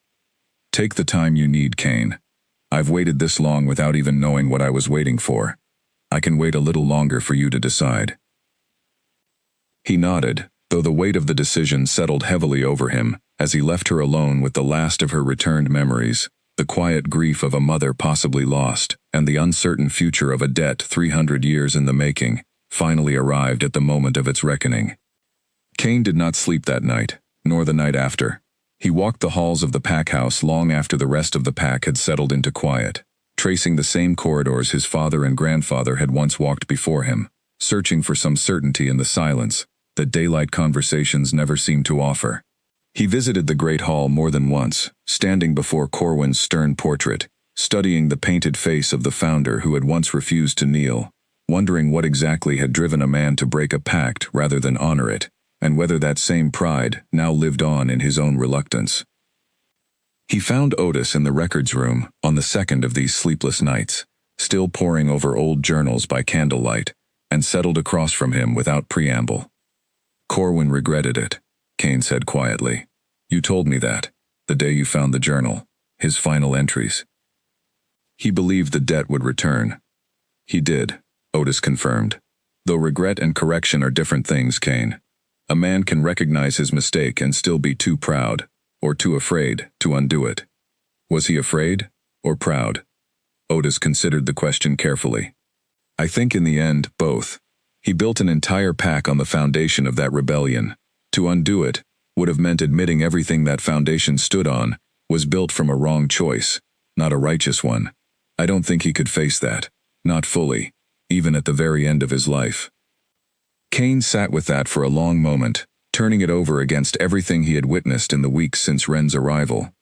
Take the time you need, Kane. I've waited this long without even knowing what I was waiting for. I can wait a little longer for you to decide. He nodded, though the weight of the decision settled heavily over him as he left her alone with the last of her returned memories, the quiet grief of a mother possibly lost, and the uncertain future of a debt 300 years in the making, finally arrived at the moment of its reckoning. Kane did not sleep that night, nor the night after. He walked the halls of the pack house long after the rest of the pack had settled into quiet, tracing the same corridors his father and grandfather had once walked before him, searching for some certainty in the silence that daylight conversations never seemed to offer. He visited the great hall more than once, standing before Corwin's stern portrait, studying the painted face of the founder who had once refused to kneel, wondering what exactly had driven a man to break a pact rather than honor it, and whether that same pride now lived on in his own reluctance. He found Otis in the records room on the second of these sleepless nights, still poring over old journals by candlelight, and settled across from him without preamble. Corwin regretted it, Kane said quietly. You told me that, the day you found the journal, his final entries. He believed the debt would return. He did, Otis confirmed. Though regret and correction are different things, Kane. A man can recognize his mistake and still be too proud, or too afraid, to undo it. Was he afraid, or proud? Otis considered the question carefully. I think in the end, both. He built an entire pack on the foundation of that rebellion. To undo it would have meant admitting everything that foundation stood on was built from a wrong choice, not a righteous one. I don't think he could face that, not fully, even at the very end of his life. Kane sat with that for a long moment, turning it over against everything he had witnessed in the weeks since Ren's arrival.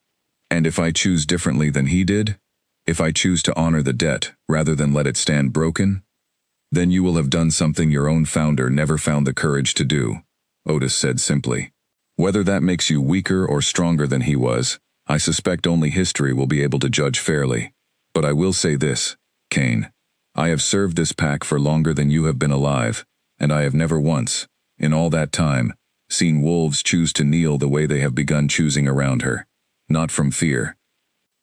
And if I choose differently than he did? If I choose to honor the debt rather than let it stand broken? Then you will have done something your own founder never found the courage to do, Otis said simply. Whether that makes you weaker or stronger than he was, I suspect only history will be able to judge fairly. But I will say this, Kane. I have served this pack for longer than you have been alive, and I have never once, in all that time, seen wolves choose to kneel the way they have begun choosing around her. Not from fear.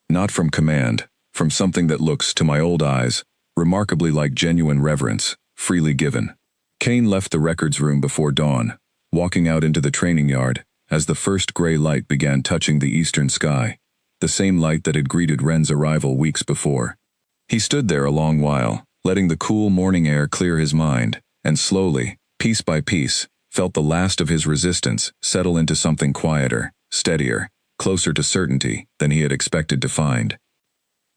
Not from command, from something that looks, to my old eyes, remarkably like genuine reverence, freely given. Kane left the records room before dawn, walking out into the training yard, as the first gray light began touching the eastern sky, the same light that had greeted Ren's arrival weeks before. He stood there a long while, letting the cool morning air clear his mind, and slowly, piece by piece, felt the last of his resistance settle into something quieter, steadier, closer to certainty than he had expected to find.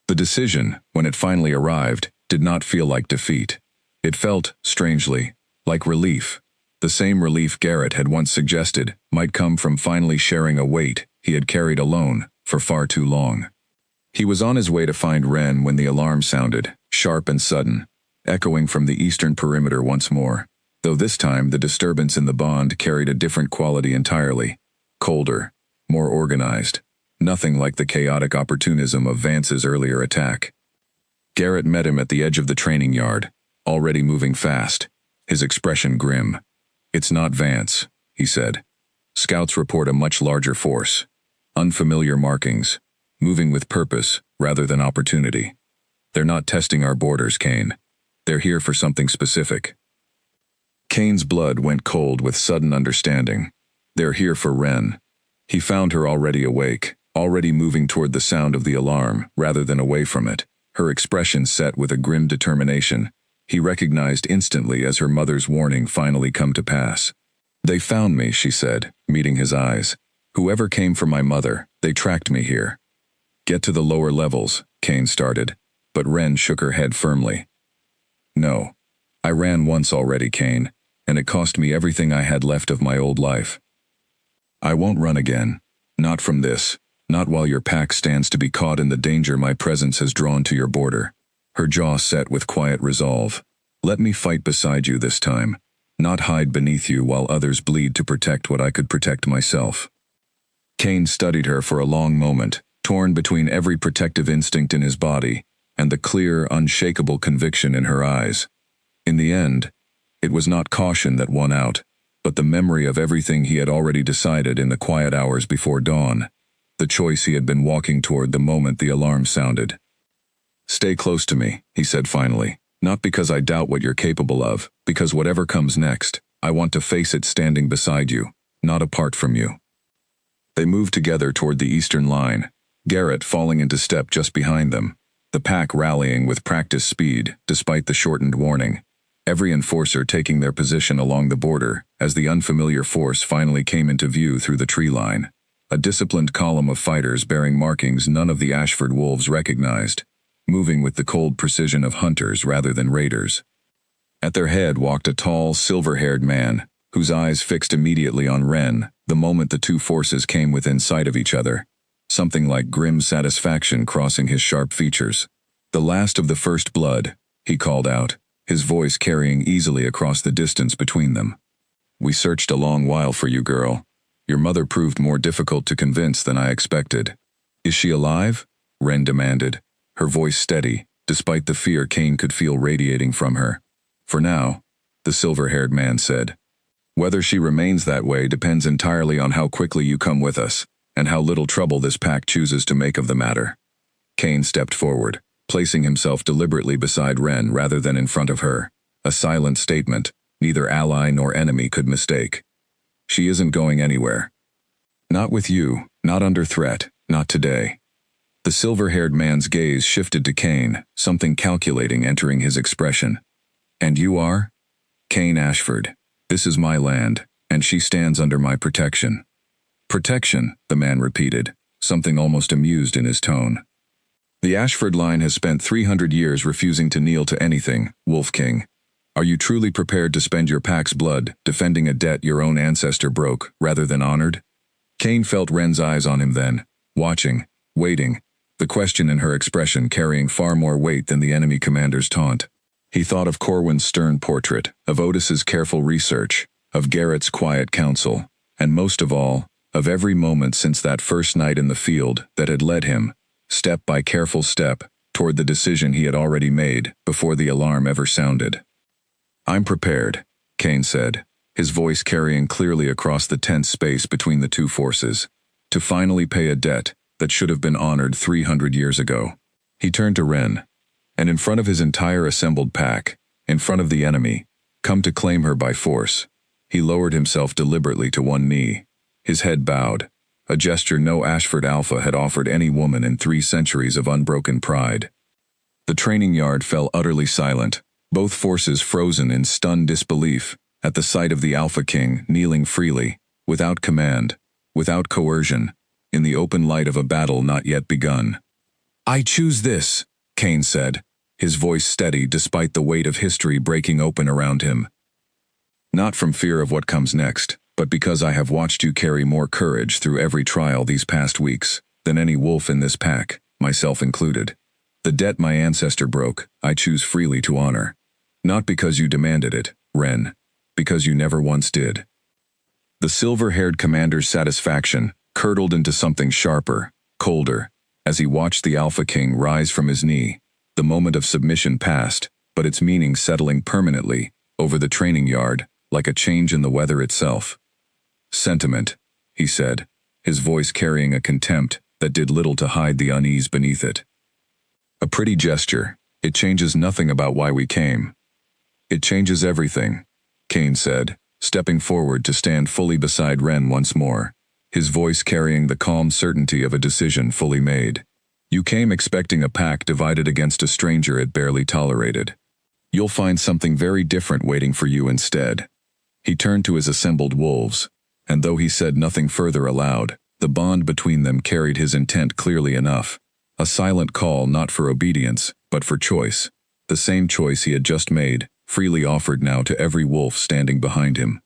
The decision, when it finally arrived, did not feel like defeat. It felt, strangely, like relief. The same relief Garrett had once suggested might come from finally sharing a weight he had carried alone for far too long. He was on his way to find Ren when the alarm sounded, sharp and sudden, echoing from the eastern perimeter once more, though this time the disturbance in the bond carried a different quality entirely, colder, more organized, nothing like the chaotic opportunism of Vance's earlier attack. Garrett met him at the edge of the training yard, already moving fast, his expression grim. It's not Vance, he said. Scouts report a much larger force. Unfamiliar markings, moving with purpose rather than opportunity. They're not testing our borders, Kane. They're here for something specific. Kane's blood went cold with sudden understanding. They're here for Ren. He found her already awake, already moving toward the sound of the alarm rather than away from it, her expression set with a grim determination he recognized instantly as her mother's warning finally come to pass. They found me, she said, meeting his eyes. Whoever came for my mother, they tracked me here. Get to the lower levels, Kane started, but Ren shook her head firmly. No. I ran once already, Kane, and it cost me everything I had left of my old life. I won't run again. Not from this. Not while your pack stands to be caught in the danger my presence has drawn to your border. Her jaw set with quiet resolve. Let me fight beside you this time, not hide beneath you while others bleed to protect what I could protect myself. Kane studied her for a long moment, torn between every protective instinct in his body and the clear, unshakable conviction in her eyes. In the end, it was not caution that won out, but the memory of everything he had already decided in the quiet hours before dawn, the choice he had been walking toward the moment the alarm sounded. Stay close to me, he said finally, not because I doubt what you're capable of, because whatever comes next, I want to face it standing beside you, not apart from you. They moved together toward the eastern line, Garrett falling into step just behind them, the pack rallying with practiced speed despite the shortened warning, every enforcer taking their position along the border as the unfamiliar force finally came into view through the tree line, a disciplined column of fighters bearing markings none of the Ashford wolves recognized, moving with the cold precision of hunters rather than raiders. At their head walked a tall, silver-haired man, whose eyes fixed immediately on Ren the moment the two forces came within sight of each other, something like grim satisfaction crossing his sharp features. The last of the first blood, he called out, his voice carrying easily across the distance between them. We searched a long while for you, girl. Your mother proved more difficult to convince than I expected. Is she alive? Ren demanded, her voice steady, despite the fear Kane could feel radiating from her. For now, the silver-haired man said. Whether she remains that way depends entirely on how quickly you come with us, and how little trouble this pack chooses to make of the matter. Kane stepped forward, placing himself deliberately beside Ren rather than in front of her, a silent statement neither ally nor enemy could mistake. She isn't going anywhere. Not with you, not under threat, not today. The silver-haired man's gaze shifted to Kane, something calculating entering his expression. And you are? Kane Ashford. This is my land, and she stands under my protection. Protection, the man repeated, something almost amused in his tone. The Ashford line has spent 300 years refusing to kneel to anything, Wolf King. Are you truly prepared to spend your pack's blood defending a debt your own ancestor broke, rather than honored? Kane felt Ren's eyes on him then, watching, waiting, the question in her expression carrying far more weight than the enemy commander's taunt. He thought of Corwin's stern portrait, of Otis's careful research, of Garrett's quiet counsel, and most of all, of every moment since that first night in the field that had led him, step by careful step, toward the decision he had already made before the alarm ever sounded. I'm prepared, Kane said, his voice carrying clearly across the tense space between the two forces, to finally pay a debt that should have been honored 300 years ago. He turned to Ren, and in front of his entire assembled pack, in front of the enemy, come to claim her by force, he lowered himself deliberately to one knee, his head bowed, a gesture no Ashford Alpha had offered any woman in 3 centuries of unbroken pride. The training yard fell utterly silent, both forces frozen in stunned disbelief at the sight of the Alpha King kneeling freely, without command, without coercion, in the open light of a battle not yet begun. I choose this, Kane said, his voice steady despite the weight of history breaking open around him. Not from fear of what comes next, but because I have watched you carry more courage through every trial these past weeks than any wolf in this pack, myself included. The debt my ancestor broke, I choose freely to honor. Not because you demanded it, Ren, because you never once did. The silver-haired commander's satisfaction curdled into something sharper, colder, as he watched the Alpha King rise from his knee. The moment of submission passed, but its meaning settling permanently over the training yard, like a change in the weather itself. Sentiment, he said, his voice carrying a contempt that did little to hide the unease beneath it. A pretty gesture, it changes nothing about why we came. It changes everything, Kane said, stepping forward to stand fully beside Ren once more, his voice carrying the calm certainty of a decision fully made. You came expecting a pack divided against a stranger it barely tolerated. You'll find something very different waiting for you instead. He turned to his assembled wolves, and though he said nothing further aloud, the bond between them carried his intent clearly enough. A silent call not for obedience, but for choice. The same choice he had just made, freely offered now to every wolf standing behind him.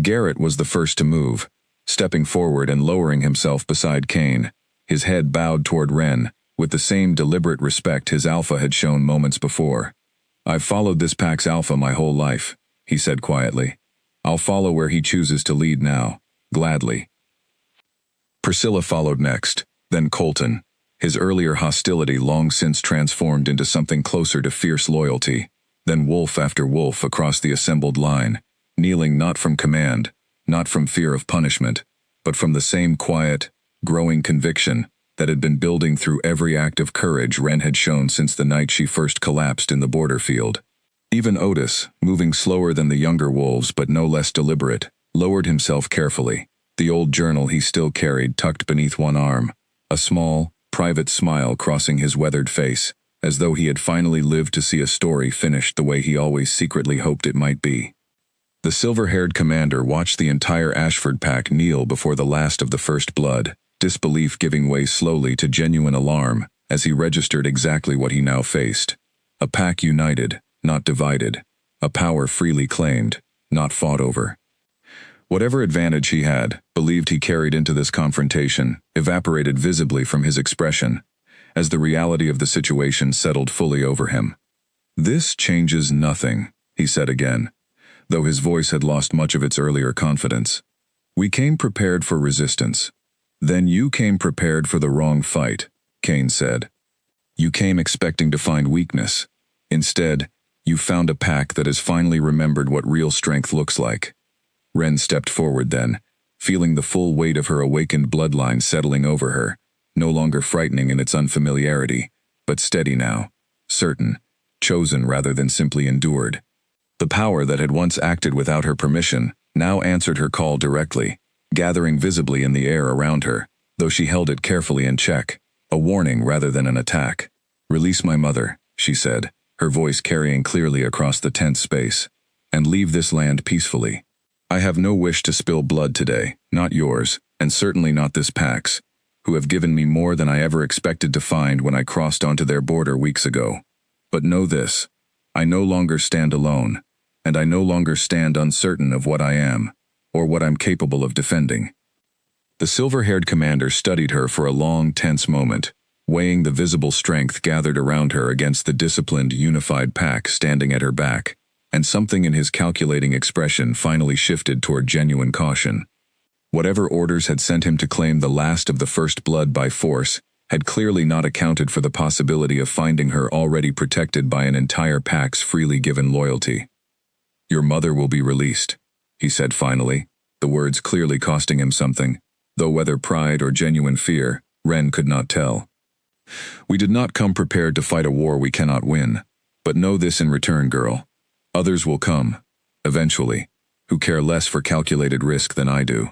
Garrett was the first to move, stepping forward and lowering himself beside Kane, his head bowed toward Ren, with the same deliberate respect his alpha had shown moments before. I've followed this pack's alpha my whole life, he said quietly. I'll follow where he chooses to lead now, gladly. Priscilla followed next, then Colton, his earlier hostility long since transformed into something closer to fierce loyalty, then wolf after wolf across the assembled line, kneeling not from command, not from fear of punishment, but from the same quiet, growing conviction that had been building through every act of courage Ren had shown since the night she first collapsed in the border field. Even Otis, moving slower than the younger wolves but no less deliberate, lowered himself carefully, the old journal he still carried tucked beneath one arm, a small, private smile crossing his weathered face, as though he had finally lived to see a story finished the way he always secretly hoped it might be. The silver-haired commander watched the entire Ashford pack kneel before the last of the first blood, disbelief giving way slowly to genuine alarm as he registered exactly what he now faced. A pack united, not divided. A power freely claimed, not fought over. Whatever advantage he had, believed he carried into this confrontation, evaporated visibly from his expression, as the reality of the situation settled fully over him. This changes nothing, he said again, though his voice had lost much of its earlier confidence. We came prepared for resistance. Then you came prepared for the wrong fight, Kane said. You came expecting to find weakness. Instead, You've found a pack that has finally remembered what real strength looks like. Ren stepped forward then, feeling the full weight of her awakened bloodline settling over her, no longer frightening in its unfamiliarity, but steady now, certain, chosen rather than simply endured. The power that had once acted without her permission now answered her call directly, gathering visibly in the air around her, though she held it carefully in check, a warning rather than an attack. "Release my mother," she said, her voice carrying clearly across the tense space, "and leave this land peacefully. I have no wish to spill blood today, not yours, and certainly not this pack's, who have given me more than I ever expected to find when I crossed onto their border weeks ago. But know this, I no longer stand alone, and I no longer stand uncertain of what I am, or what I'm capable of defending." The silver-haired commander studied her for a long, tense moment, weighing the visible strength gathered around her against the disciplined, unified pack standing at her back, and something in his calculating expression finally shifted toward genuine caution. Whatever orders had sent him to claim the last of the first blood by force had clearly not accounted for the possibility of finding her already protected by an entire pack's freely given loyalty. "Your mother will be released," he said finally, the words clearly costing him something, though whether pride or genuine fear, Ren could not tell. "We did not come prepared to fight a war we cannot win, but know this in return, girl. Others will come, eventually, who care less for calculated risk than I do.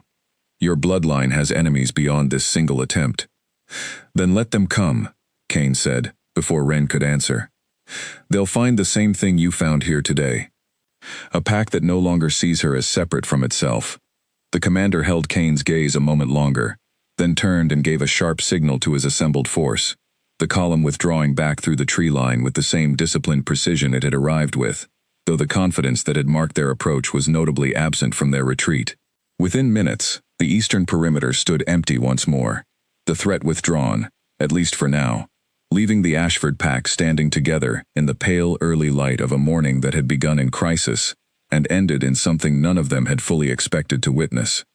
Your bloodline has enemies beyond this single attempt." "Then let them come," Kane said, before Ren could answer. "They'll find the same thing you found here today. A pack that no longer sees her as separate from itself." The commander held Kane's gaze a moment longer, then turned and gave a sharp signal to his assembled force, the column withdrawing back through the tree line with the same disciplined precision it had arrived with, though the confidence that had marked their approach was notably absent from their retreat. Within minutes, the eastern perimeter stood empty once more, the threat withdrawn, at least for now, leaving the Ashford pack standing together in the pale early light of a morning that had begun in crisis and ended in something none of them had fully expected to witness.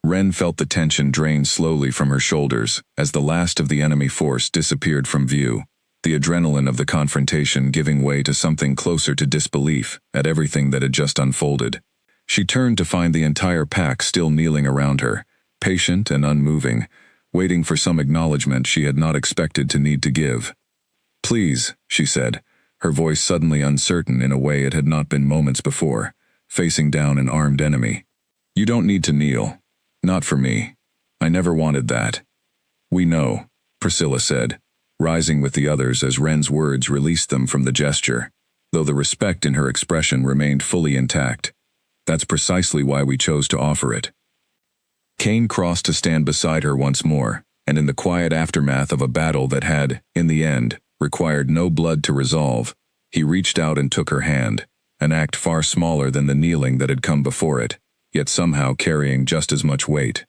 Ren felt the tension drain slowly from her shoulders as the last of the enemy force disappeared from view, the adrenaline of the confrontation giving way to something closer to disbelief at everything that had just unfolded. She turned to find the entire pack still kneeling around her, patient and unmoving, waiting for some acknowledgement she had not expected to need to give. "Please," she said, her voice suddenly uncertain in a way it had not been moments before, facing down an armed enemy. "You don't need to kneel. Not for me. I never wanted that." "We know," Priscilla said, rising with the others as Ren's words released them from the gesture, though the respect in her expression remained fully intact. "That's precisely why we chose to offer it." Kane crossed to stand beside her once more, and in the quiet aftermath of a battle that had, in the end, required no blood to resolve, he reached out and took her hand, an act far smaller than the kneeling that had come before it, yet somehow carrying just as much weight.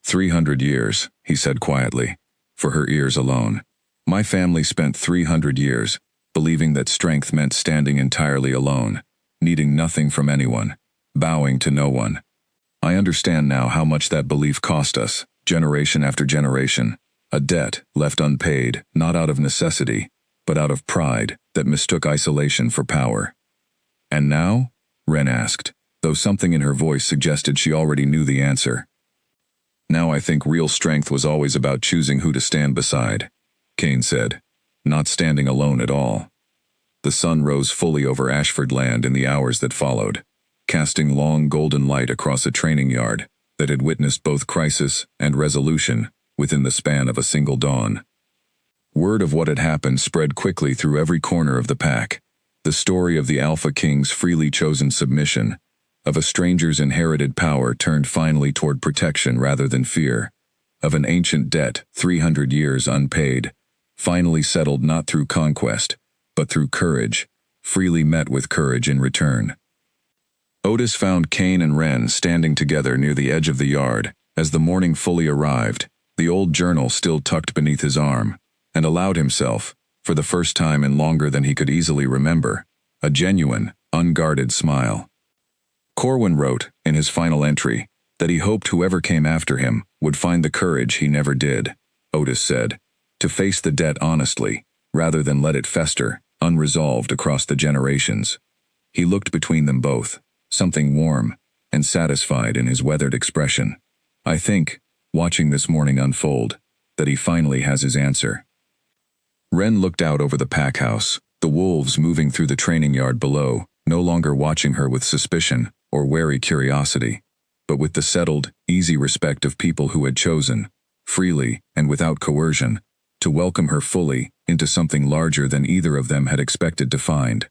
300 years, he said quietly, for her ears alone. My family spent 300 years, believing that strength meant standing entirely alone, needing nothing from anyone, bowing to no one. I understand now how much that belief cost us, generation after generation, a debt left unpaid, not out of necessity, but out of pride that mistook isolation for power. And now? Ren asked, though something in her voice suggested she already knew the answer. Now I think real strength was always about choosing who to stand beside, Kane said, not standing alone at all. The sun rose fully over Ashford land in the hours that followed, casting long golden light across a training yard that had witnessed both crisis and resolution within the span of a single dawn. Word of what had happened spread quickly through every corner of the pack, the story of the Alpha King's freely chosen submission, of a stranger's inherited power turned finally toward protection rather than fear, of an ancient debt 300 years unpaid, finally settled not through conquest, but through courage, freely met with courage in return. Otis found Kane and Ren standing together near the edge of the yard as the morning fully arrived, the old journal still tucked beneath his arm, and allowed himself, for the first time in longer than he could easily remember, a genuine, unguarded smile. Corwin wrote, in his final entry, that he hoped whoever came after him would find the courage he never did, Otis said, to face the debt honestly, rather than let it fester, unresolved across the generations. He looked between them both, something warm and satisfied in his weathered expression. I think, watching this morning unfold, that he finally has his answer. Ren looked out over the pack house, the wolves moving through the training yard below, no longer watching her with suspicion or wary curiosity, but with the settled, easy respect of people who had chosen, freely and without coercion, to welcome her fully into something larger than either of them had expected to find.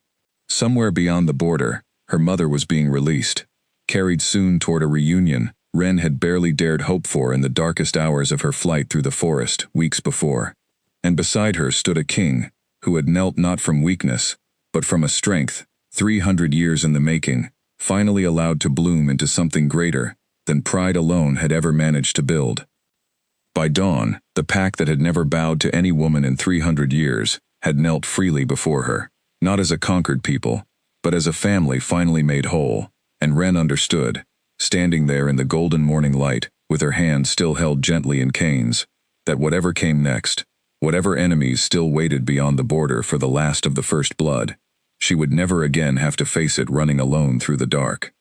Somewhere beyond the border, her mother was being released, carried soon toward a reunion Ren had barely dared hope for in the darkest hours of her flight through the forest weeks before. And beside her stood a king who had knelt not from weakness, but from a strength, 300 years in the making, finally allowed to bloom into something greater than pride alone had ever managed to build. By dawn, the pack that had never bowed to any woman in 300 years had knelt freely before her, not as a conquered people, but as a family finally made whole, and Ren understood, standing there in the golden morning light, with her hand still held gently in Cain's, that whatever came next, whatever enemies still waited beyond the border for the last of the first blood, she would never again have to face it running alone through the dark.